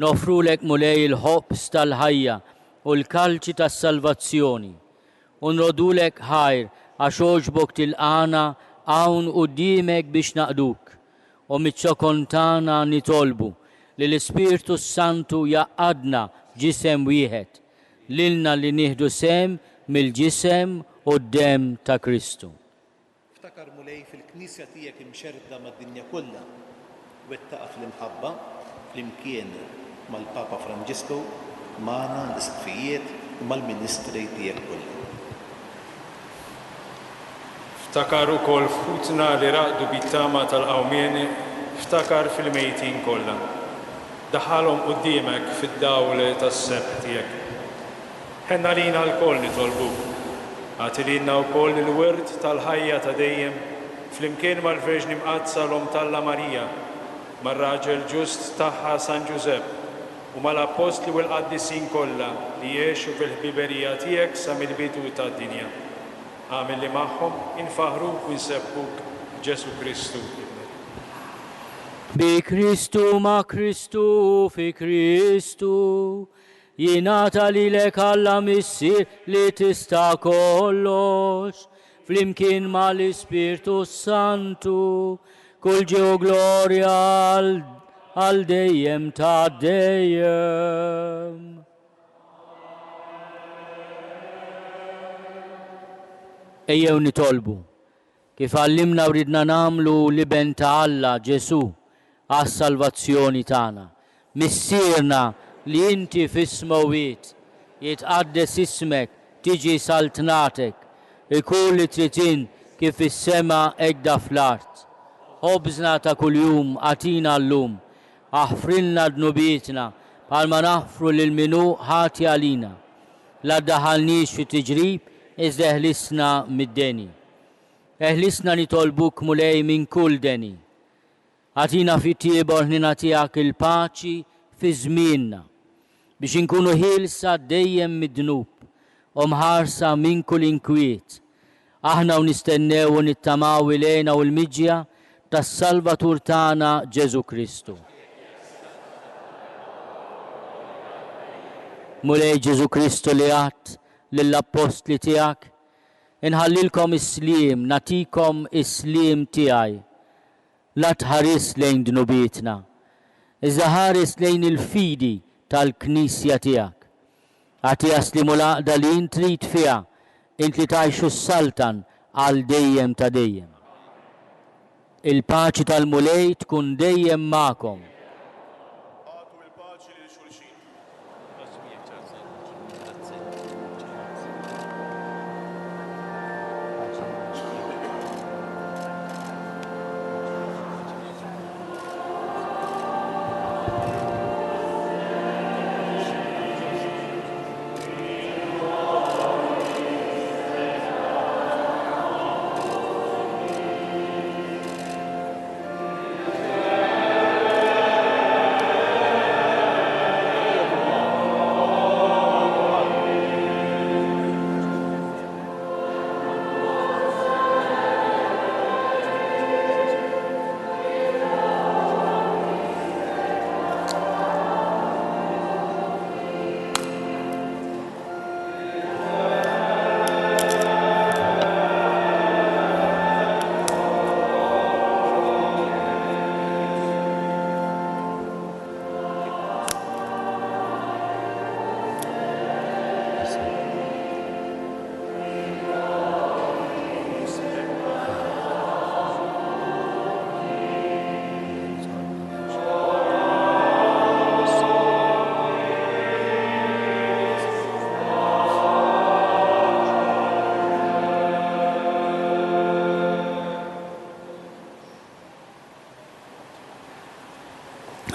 Nofrulek mulej il-ħobs tal-ħajja u l-kalċi tas-salvazzjoni. U nrodulek ħajr għax oġbok tilqana hawn quddiemek biex naqduk. U miċ-ċokontana nitolbu li l-Ispirtu Santu jaqadna ġisem wieħed, lilna li nieħdu sem mill-ġisem u d-dem ta' Kristu. Ftakar mulej fil-Knisja tiegħek imxerda mad-dinja kollha wettaqa fl-imħabba flimkien mal-Papa Franġisku magħna l-isqfijiet u mal-ministri tiegħek kollha. Ftakar ukoll f'ħutna li raqdu bit-tama tal-qawmien, ftakar fil-mejtin kollha. Daħħalhom quddiemek fid-dawl tas-seb tiegħek. Ħenna lina l-koll nitolbuk. Għatilina wkoll il-wird tal-ħajja ta' dejjem flimkien mal-Verġni Mqazza l-Omtalla Marija, mar-raġel ġust tagħha San Ġusepp u mal-apostli u l-qaddisin kollha li jgħixu fil-ħbiberija tiegħek sa mill-bidu tad-dinja. Għamil li magħhom infaħruk u nsebbuk Ġesu Kristu. Bi Kristu ma' Kristu fi Kristu, jingħata lilek Alla missier li tista' kollox, flimkien mal-Ispirtu Santu, kull ġew glorja għal dejjem ta' dejjem. Ejjew nitolbu, kif għallimna u ridna nagħmlu liben ta' Alla Ġesu għas-salvazzjoni tagħna. Missierna li inti fis-smawiet jitqaddes ismek, tiġi saltnatek, ikun li tritin kif fis-sema hekk fl-art. Ħobżna ta' kuljum għatina llum, aħfrilna dnubietna bħalma naħfru lil minu ħati għalina. La ddaħħalniex fi tiġrib iżda eħlisna mid-deni. Eħlisna nitolbuk mulej minn kull deni. Għatina fit-tiebor ħnina tiegħek il-paċi fi żmienna biex inkunu ħielsa dejjem mid-dnub u mħarsa minn kull inkwiet. Aħna u nistennew u nittamaw ilejna u l-miġja tas-Salvatur tagħna Ġesu Kristu. Mulej Ġesu Kristu li għadt lill-apostli tiegħek, inħallilkom is-sliem, natikom is-sliem tiegħi. La tħares lejn dnubietna, iżda ħares lejn il-fidi tal-Knisja tiegħek. Għati jaslimu l-għaqda li intrid fiha, int li tgħixu s-saltan għal dejjem ta' dejjem. Il-paċi tal-mulej tkun dejjem magħkom.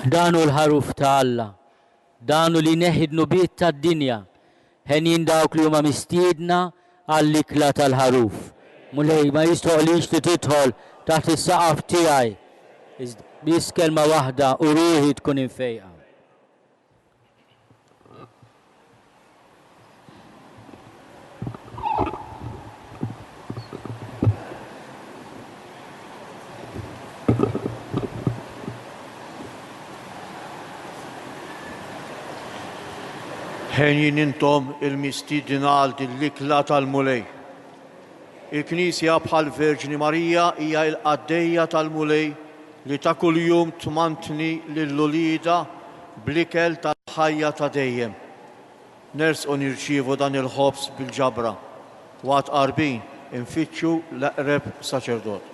danu l-ħaruf ta' Alla, danu li neħidnu biet ta' dinja, ħenin dawk li huma mistiedna għall-ikla tal-ħaruf. Mulej ma jistoqlix li tidħol taħt is-saqaf tiegħi. Bis kelma waħda u ruħi tkun infejqa. Ħenjin intom il-mistidina għal dil-ikla tal-mulej. Il-Knisja bħal Verġni Marija hija l-qaddejja tal-mulej li ta' kuljum tmantni lill-ulida bl-ikel tal-ħajja ta' dejjem. Nersqu nirċievu dan il-ħobs bil-ġabra waqt qarbin infittxu l-aqreb saċerdot.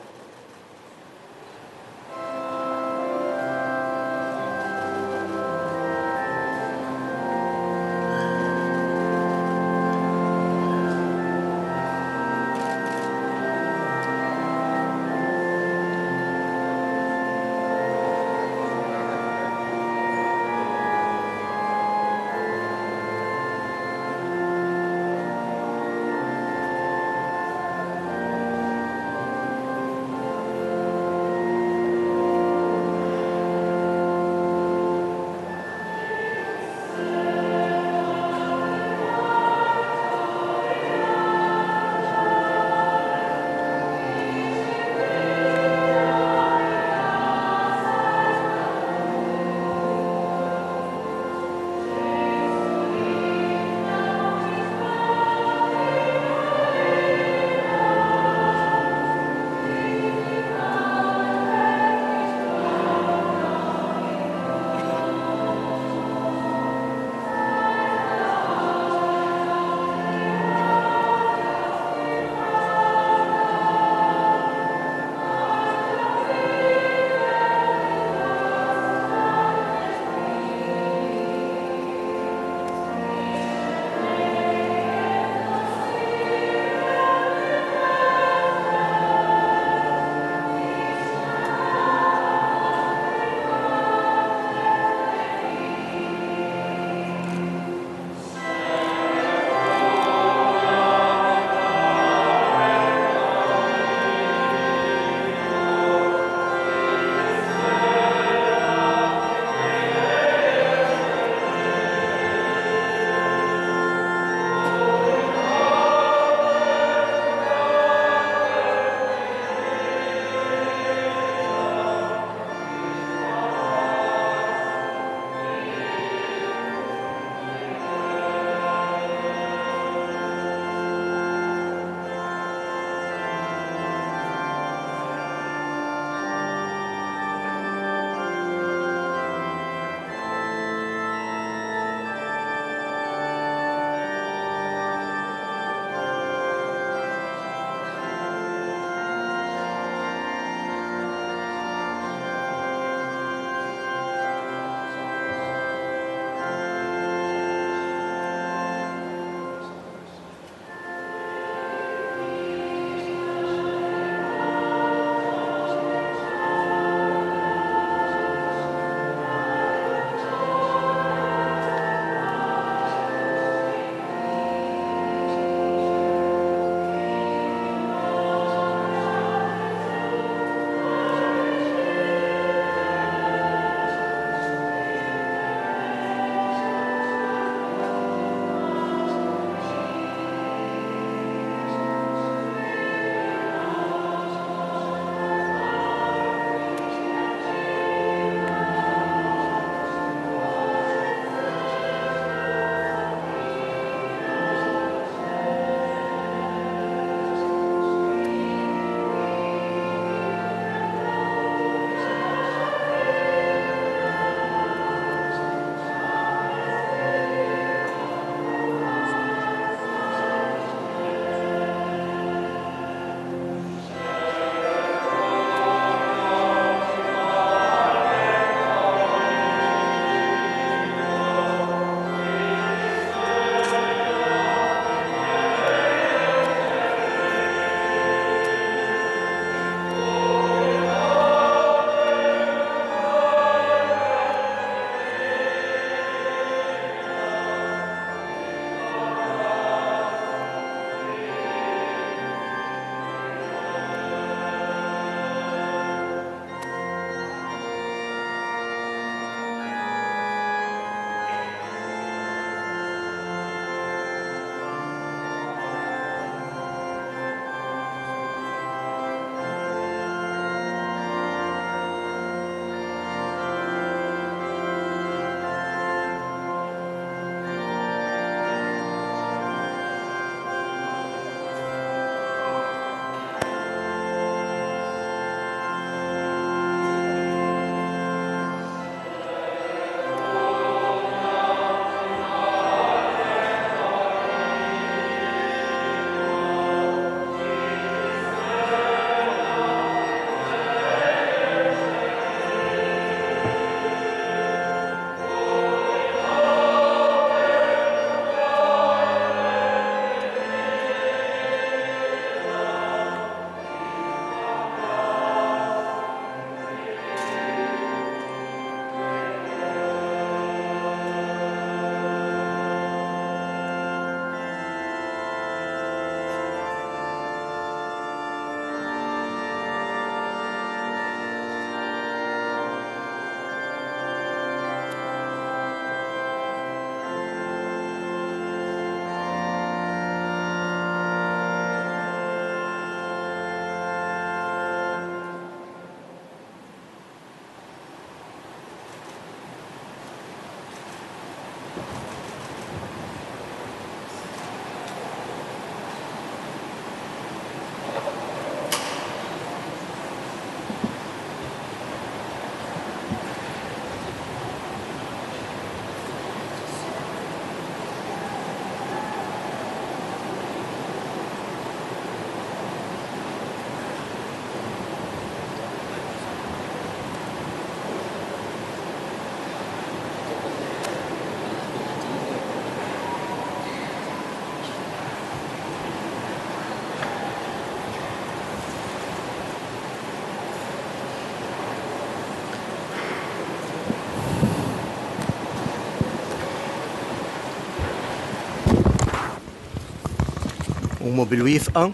Umu bil-wifqa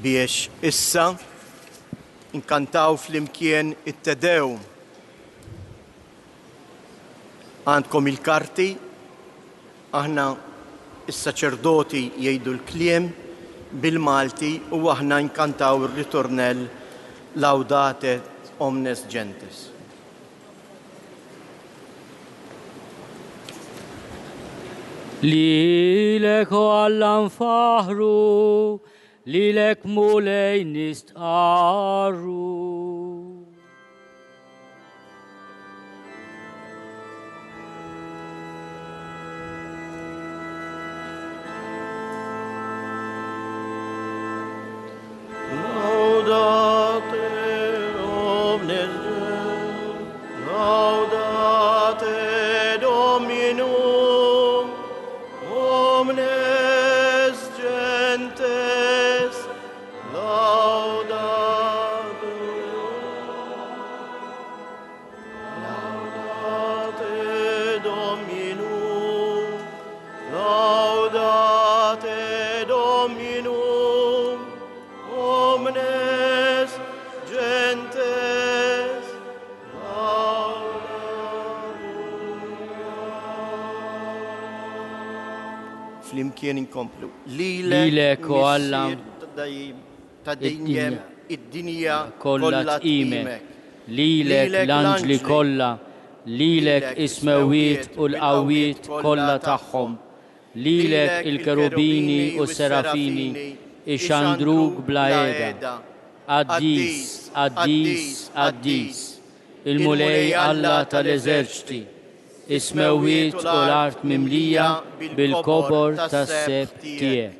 biex issa inkantaw flimkien it-tedew. Għandkom il-karti, aħna is-saċerdoti jgħidu l-kliem bil-Malti u aħna nkantaw ir-ritornell Laudate Omnes Gentes. Lilek o Alla nfaħru, lilek mulej nistqarru. Laudate omnes Deus, laudate Dominum, omnes gentes, laudate, laudate Dominum, laudate Dominum, omnes gentes, flimkien inkomplu. Lilek o Alla tad-dinjem id-dinja kollha tqimek, lilek l-anġli kollha, lilek ismewiet u l-qawwiet kollha tagħhom, lilek il-kerubini u s-serafini ixandruk bla qiegħda. Qaddis, qaddis, qaddis, il-mulej Alla tal-eżerċiti, ismewiet u l-art mimlija bil-kobor tas-seb tiegħek.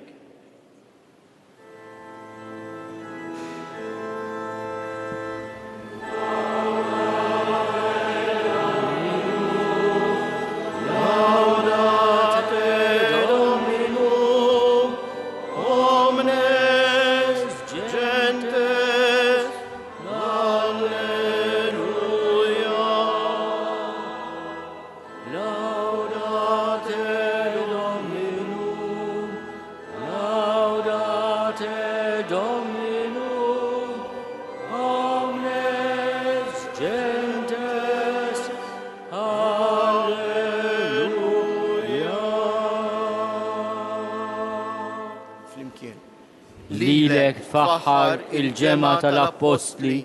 Lilek faħħar il-ġema tal-Apostli,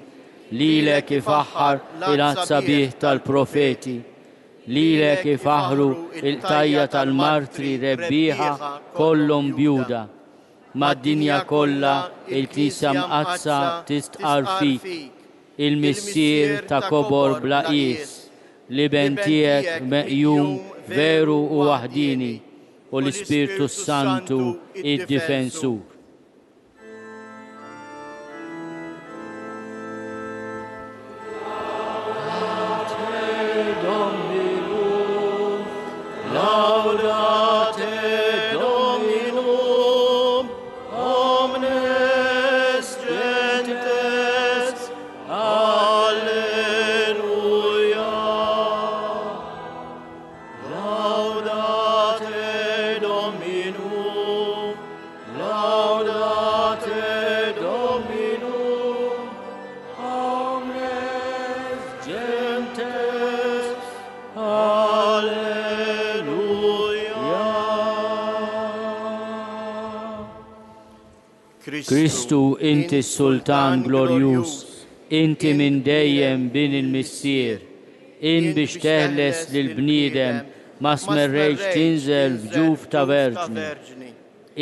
lilek ifaħħar il-azzabiħ tal-Profeti, lilek ifaħru il-tajja tal-martri rebbieħa kollhom bjuda. Mad-dinja kollha il-Knisja mqazza tistqar fik, il-missier ta' kobor bla qies, li ben tiegħek meqjum veru u waħdini u l-Ispirtu Santu id-difensur. Kristu, inti s-Sultan glorjus, inti minn dejjem bin il-missier, in biex teħles lil-bniedem ma smerrejx tinżel f'ġuf ta' verġni.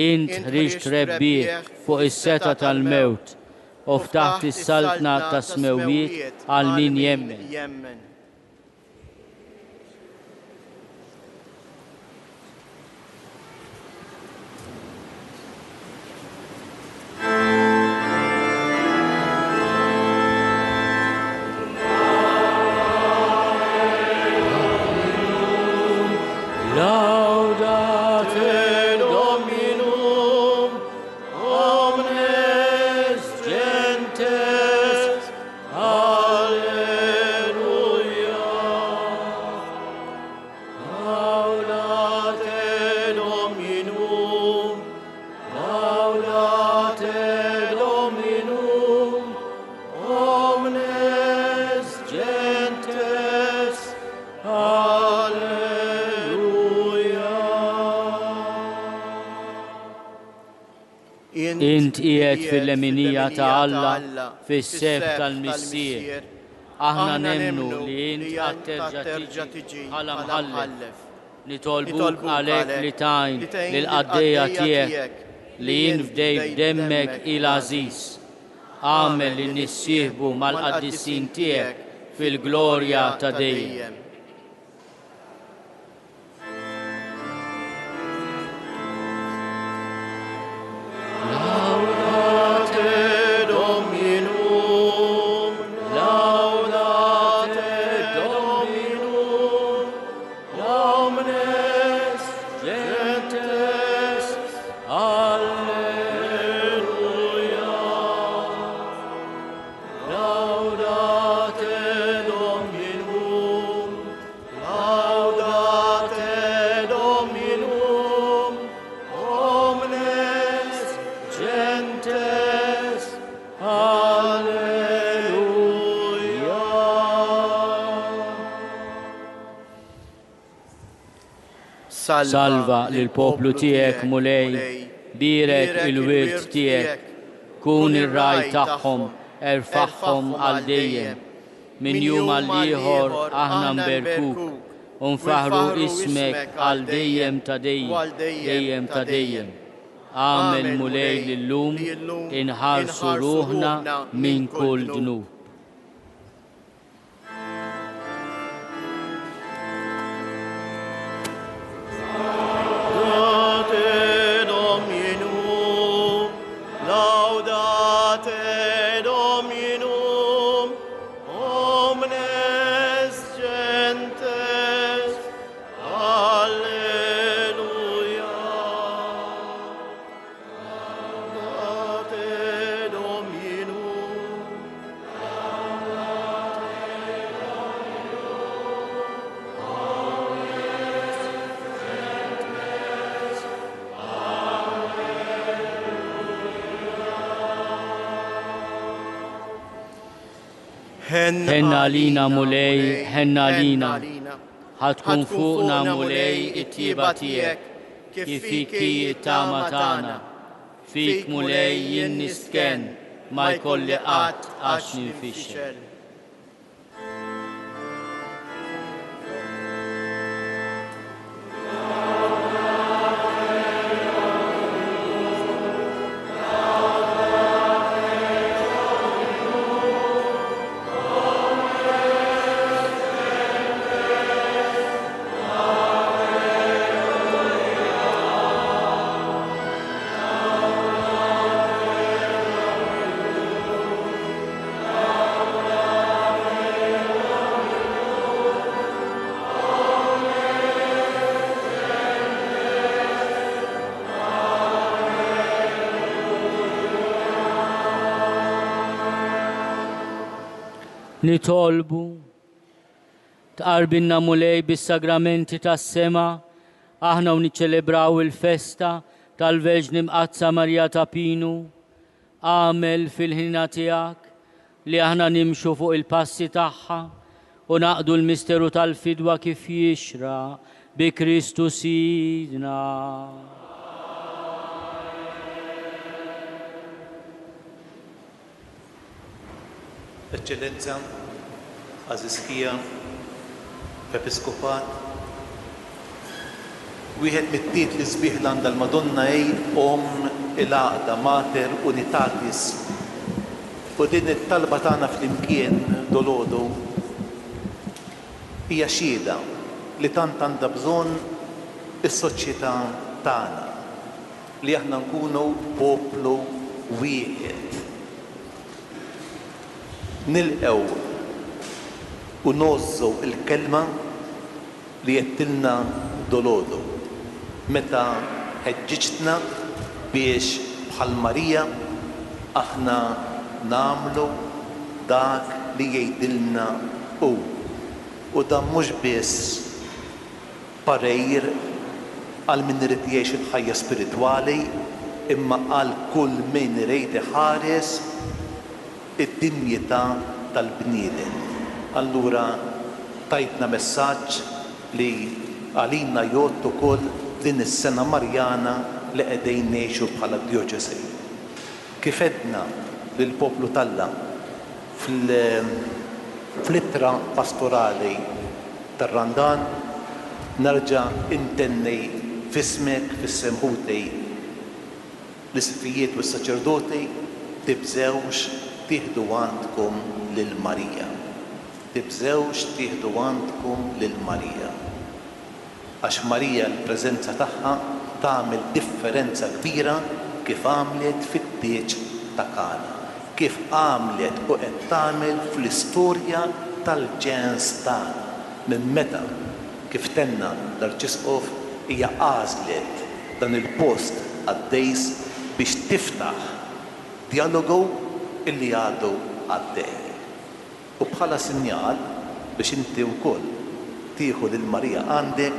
Int ħriġt rebbieħ fuq is-seta tal-mewt u ftaħt is-saltna ta' smewiet għal min jemmen. Alleluia. Int qiegħed fil-leminija ta' Alla fis-sef tal-Missier. Aħna nemmnu li int qatt terġa' tiġi bħala mħallef. Nitolbuk għalhekk li tajn lill-qaddejja tiegħek li jinfdej b'demmek il-għażiż. Għamel li nissieħbu mal-qaddissin tiegħek fil-glorja ta' dejjem. Salva lill-poplu tiegħek mulej, birek il-wirt tiegħek, kun ir-raj tagħhom, erfaħħom għal dejjem. Min jum għal ieħor aħna nberkuk, u nfaħru ismek għal dejjem ta' dejjem ta' dejjem. Għamel mulej lillum inħarsu ruħna minn kull dnub. Henna lina mulej, henna lina, ħatkun fuqna mulej it-tieba tiegħek, kif fik it-tama tagħna. Fik mulej jien nistken, ma jkolli qatt għax ninfixxel. Nitolbu tqarbinna mulej bis-sagramenti tas-sema, aħna u niċċelebraw il-festa tal-Verġni Mqazza Marija ta' Pinu. Għamel fil-ħina tiegħek li aħna nimxu fuq il-passi tagħha u naqdu l-misteru tal-fidwa kif jixra bi Kristu Sidna. Eccellenza, Aziskija, Episkopat, wieħed mit-tiet li sbieħ għandha l-Madonna il-Għaqda Mater Unitatis. U din it-talba tagħna flimkien dolodu hija xhieda li tant għandha bżonn is-soċjetà tagħna li aħna nkunu poplu wieħed. Nilqew u nozzu il-kelma li jettilna dolodu meta ħeġġiġtna biex bħal Marija aħna namlu dak li jgħidilna u dan mhux biss parejr għal min irid jgħix il-ħajja spiritwali imma għal kull min irid iħares id-dinjità tal-bniedem. Allura tajtna messaġġ li għalina jgħod ukoll din is-sena Marjana li qegħdin ngħixu bħala djoċesi. kif edna lill-poplu Talla fl-ittra pastorali tar-Randan, nerġa' intenni f'ismek fis-semħutej l-isfijiet u s-saċerdoti tibżewx tieħdu għandkom lil Marija. Tibżewx tieħdu għandkom lil Marija. Għax Marija l-preżenza tagħha tagħmel differenza kbira kif għamlet fit-tieġ ta' Kana, kif għamlet u qed tagħmel fl-istorja tal-ġens tagħna. Minn meta kif tenna l-Arċisqof hija għażlet dan il-post għad-dejs biex tiftaħ dialogu illi għadu għaddej. U bħala sinjal biex inti wkoll tieħu lil Marija għandek,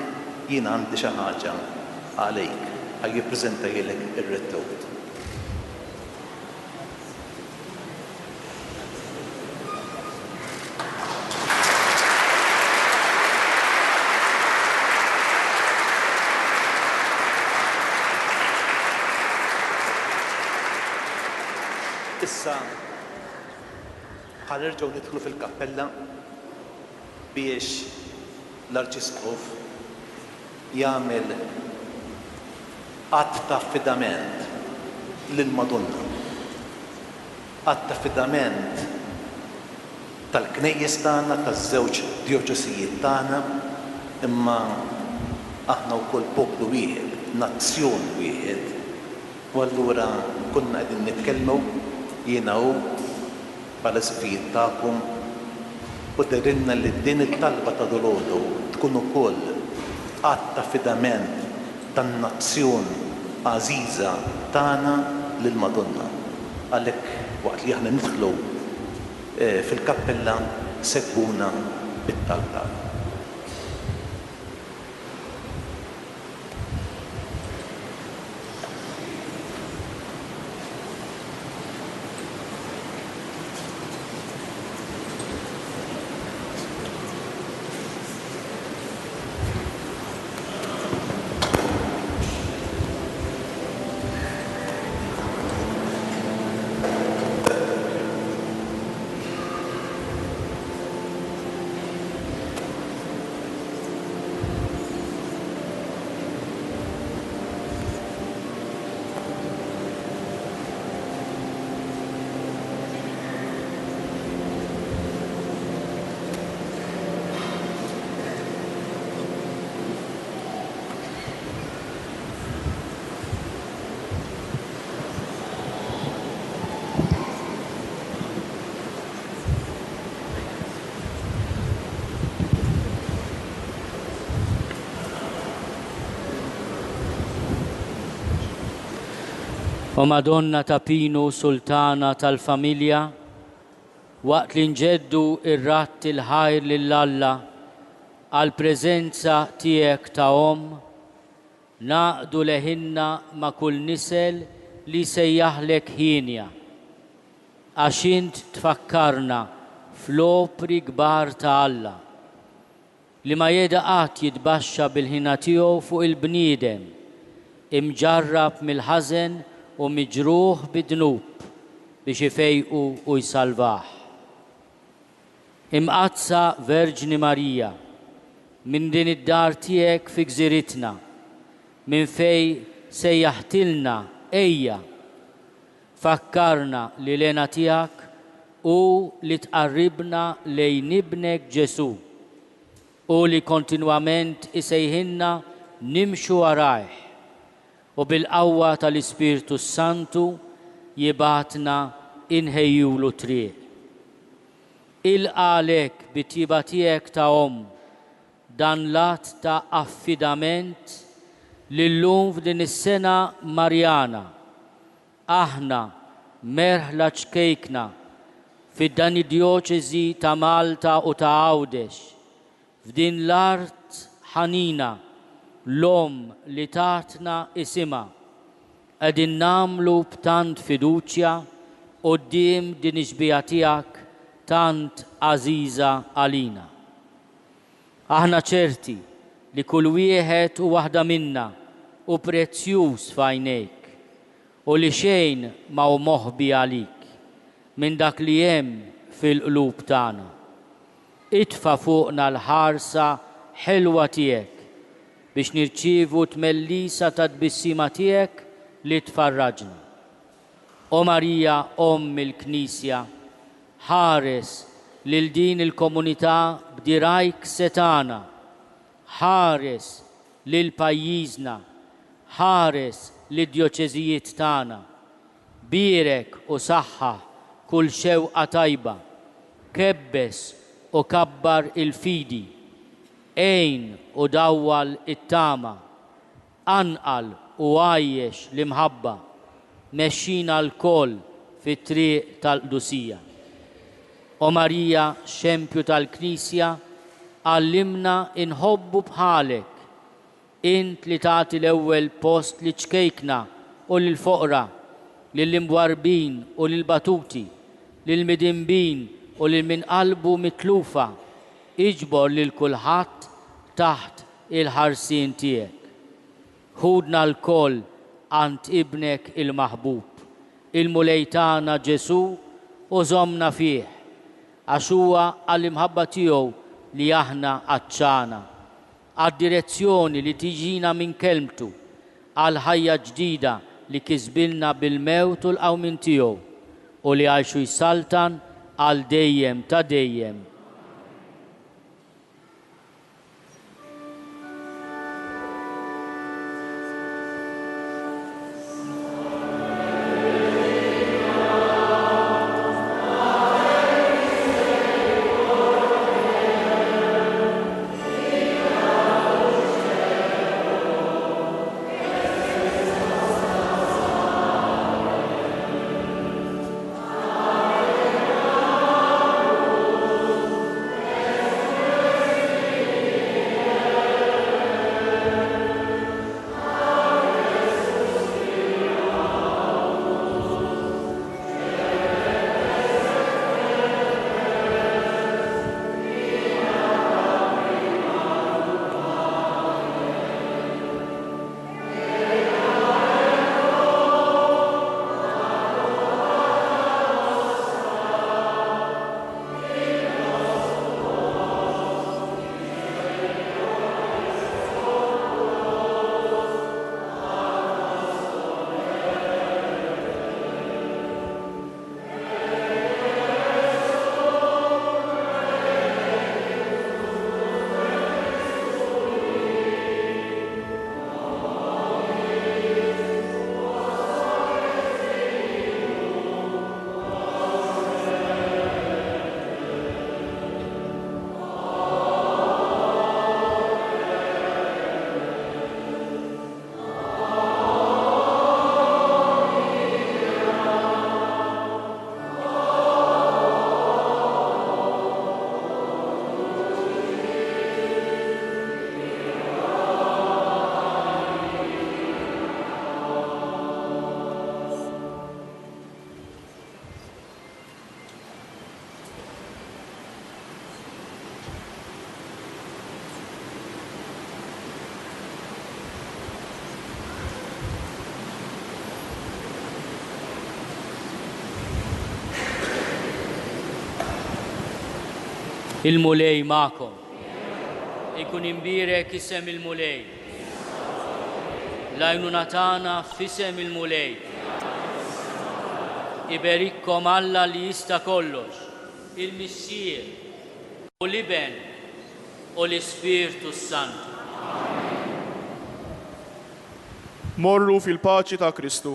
jien għandi xi ħaġa għalejk ħaj jippreżenta jilek ir-rettut. Issa ħanerġgħu nidħlu fil-kappella biex l-Arċisqof jagħmel qatt ta' affidament lill-Madonna. Qatt ta' affidament tal-knejjes tagħna, taż-żewġ djoċesijiet tagħna, imma aħna wkoll poplu wieħed, nazzjon wieħed. U allura kunna qegħdin nitkellmu jiena hu bħala sfijiet tagħkom u derilna li din it-talba ta' dolodu tkun ukoll qatt ta' affidament tan-nazzjon għażiża tagħna lill-Madonna. Għalhekk waqt li aħna nidħlu fil-kappella segwuna bit-talba. O Madonna ta' Pinu, sultana tal-familja, waqt li nġeddu ir-ratt il-ħajr lill-Alla għal preżenza tiegħek ta' naqdu leħinna ma' kull nisel li sejjaħlek ħinja, għax int tfakkarna fl-opri kbar ta' Alla li ma jedaqat jitbaxxa bil-ħina tiegħu fuq il-bniedem imġarrab mill-ħażen u miġruħ bid-dnub biex ifejqu u jsalvaħ. Imqazza Verġni Marija minn din id-dar tiegħek fi gżiritna, minn fej sejjaħtilna ejja, fakkarna li lena tiegħek u li tqarribna lejn ibnek Ġesu u li kontinwament isejħinna nimxu warajh u bil-qawwa tal-Ispirtu Santu jibatna inħejjulu triq. Il-għalek bit-tjiba tiegħek ta' dan lat ta' affidament li llum f'din is-sena Marjana aħna merħla ċkejkna fid-dan id-djoċeżi ta' Malta u ta' Għawdex f'din l-art ħanina l-om li tatna isima qegħdin nagħmlu b'tant fiduċja quddiem din ix-xbija tiegħek tant għażiża għalina. Aħna ċerti li kull wieħed u waħda minna u prezzjuż f'għajnejk u li xejn ma hu moħbi għalik minn dak li hemm fil-qlub tagħna. Itfa' fuqna l-ħarsa ħelwa tiegħek biex nirċievu tmellisa ta' tbissima tiegħek li tfarraġna. O Marija, il-Knisja, ħares lil din il-komunità b'dirajk setana, ħares lil pajjiżna, ħares lid-djoċeżijiet tagħna, birek u saħħa kull xewqa tajba, kebbes u kabbar il-fidi, ejn u dawwal it-tama, anqal u għajjex l-imħabba, mexxina l-koll fit-triq tal-Qdusija. O Marija, xempju tal-Knisja, għallimna inħobbu bħalek, int li tagħti l-ewwel post li ċkejkna u lill-foqra, lill-imwarbin u lill-batuti, lill-midimbin u lil min qalbu mitlufa, iġbor lil kulħadd taħt il-ħarsien tiegħek. Ħudna l-koll għand ibnek il-maħbub, il-mulej tagħna Ġesu u żommna fih, għax huwa għall-imħabba tiegħu li aħna għaċċana, għad-direzzjoni li tiġina minn kelmtu, għal ħajja ġdida li kisbilna bil-mewt u l-qawmin tiegħu u li għajxu jsaltan għal dejjem ta' dejjem. Il-mulej ma'kom. Ikun imbirek isem il-mulej. Lajnuna tagħna f'isem il-mulej. Iberikkom Alla li jista' kollox, il-Missier u l-Iben u l-Ispirtu Santu. Morru fil-paċi ta' Kristu.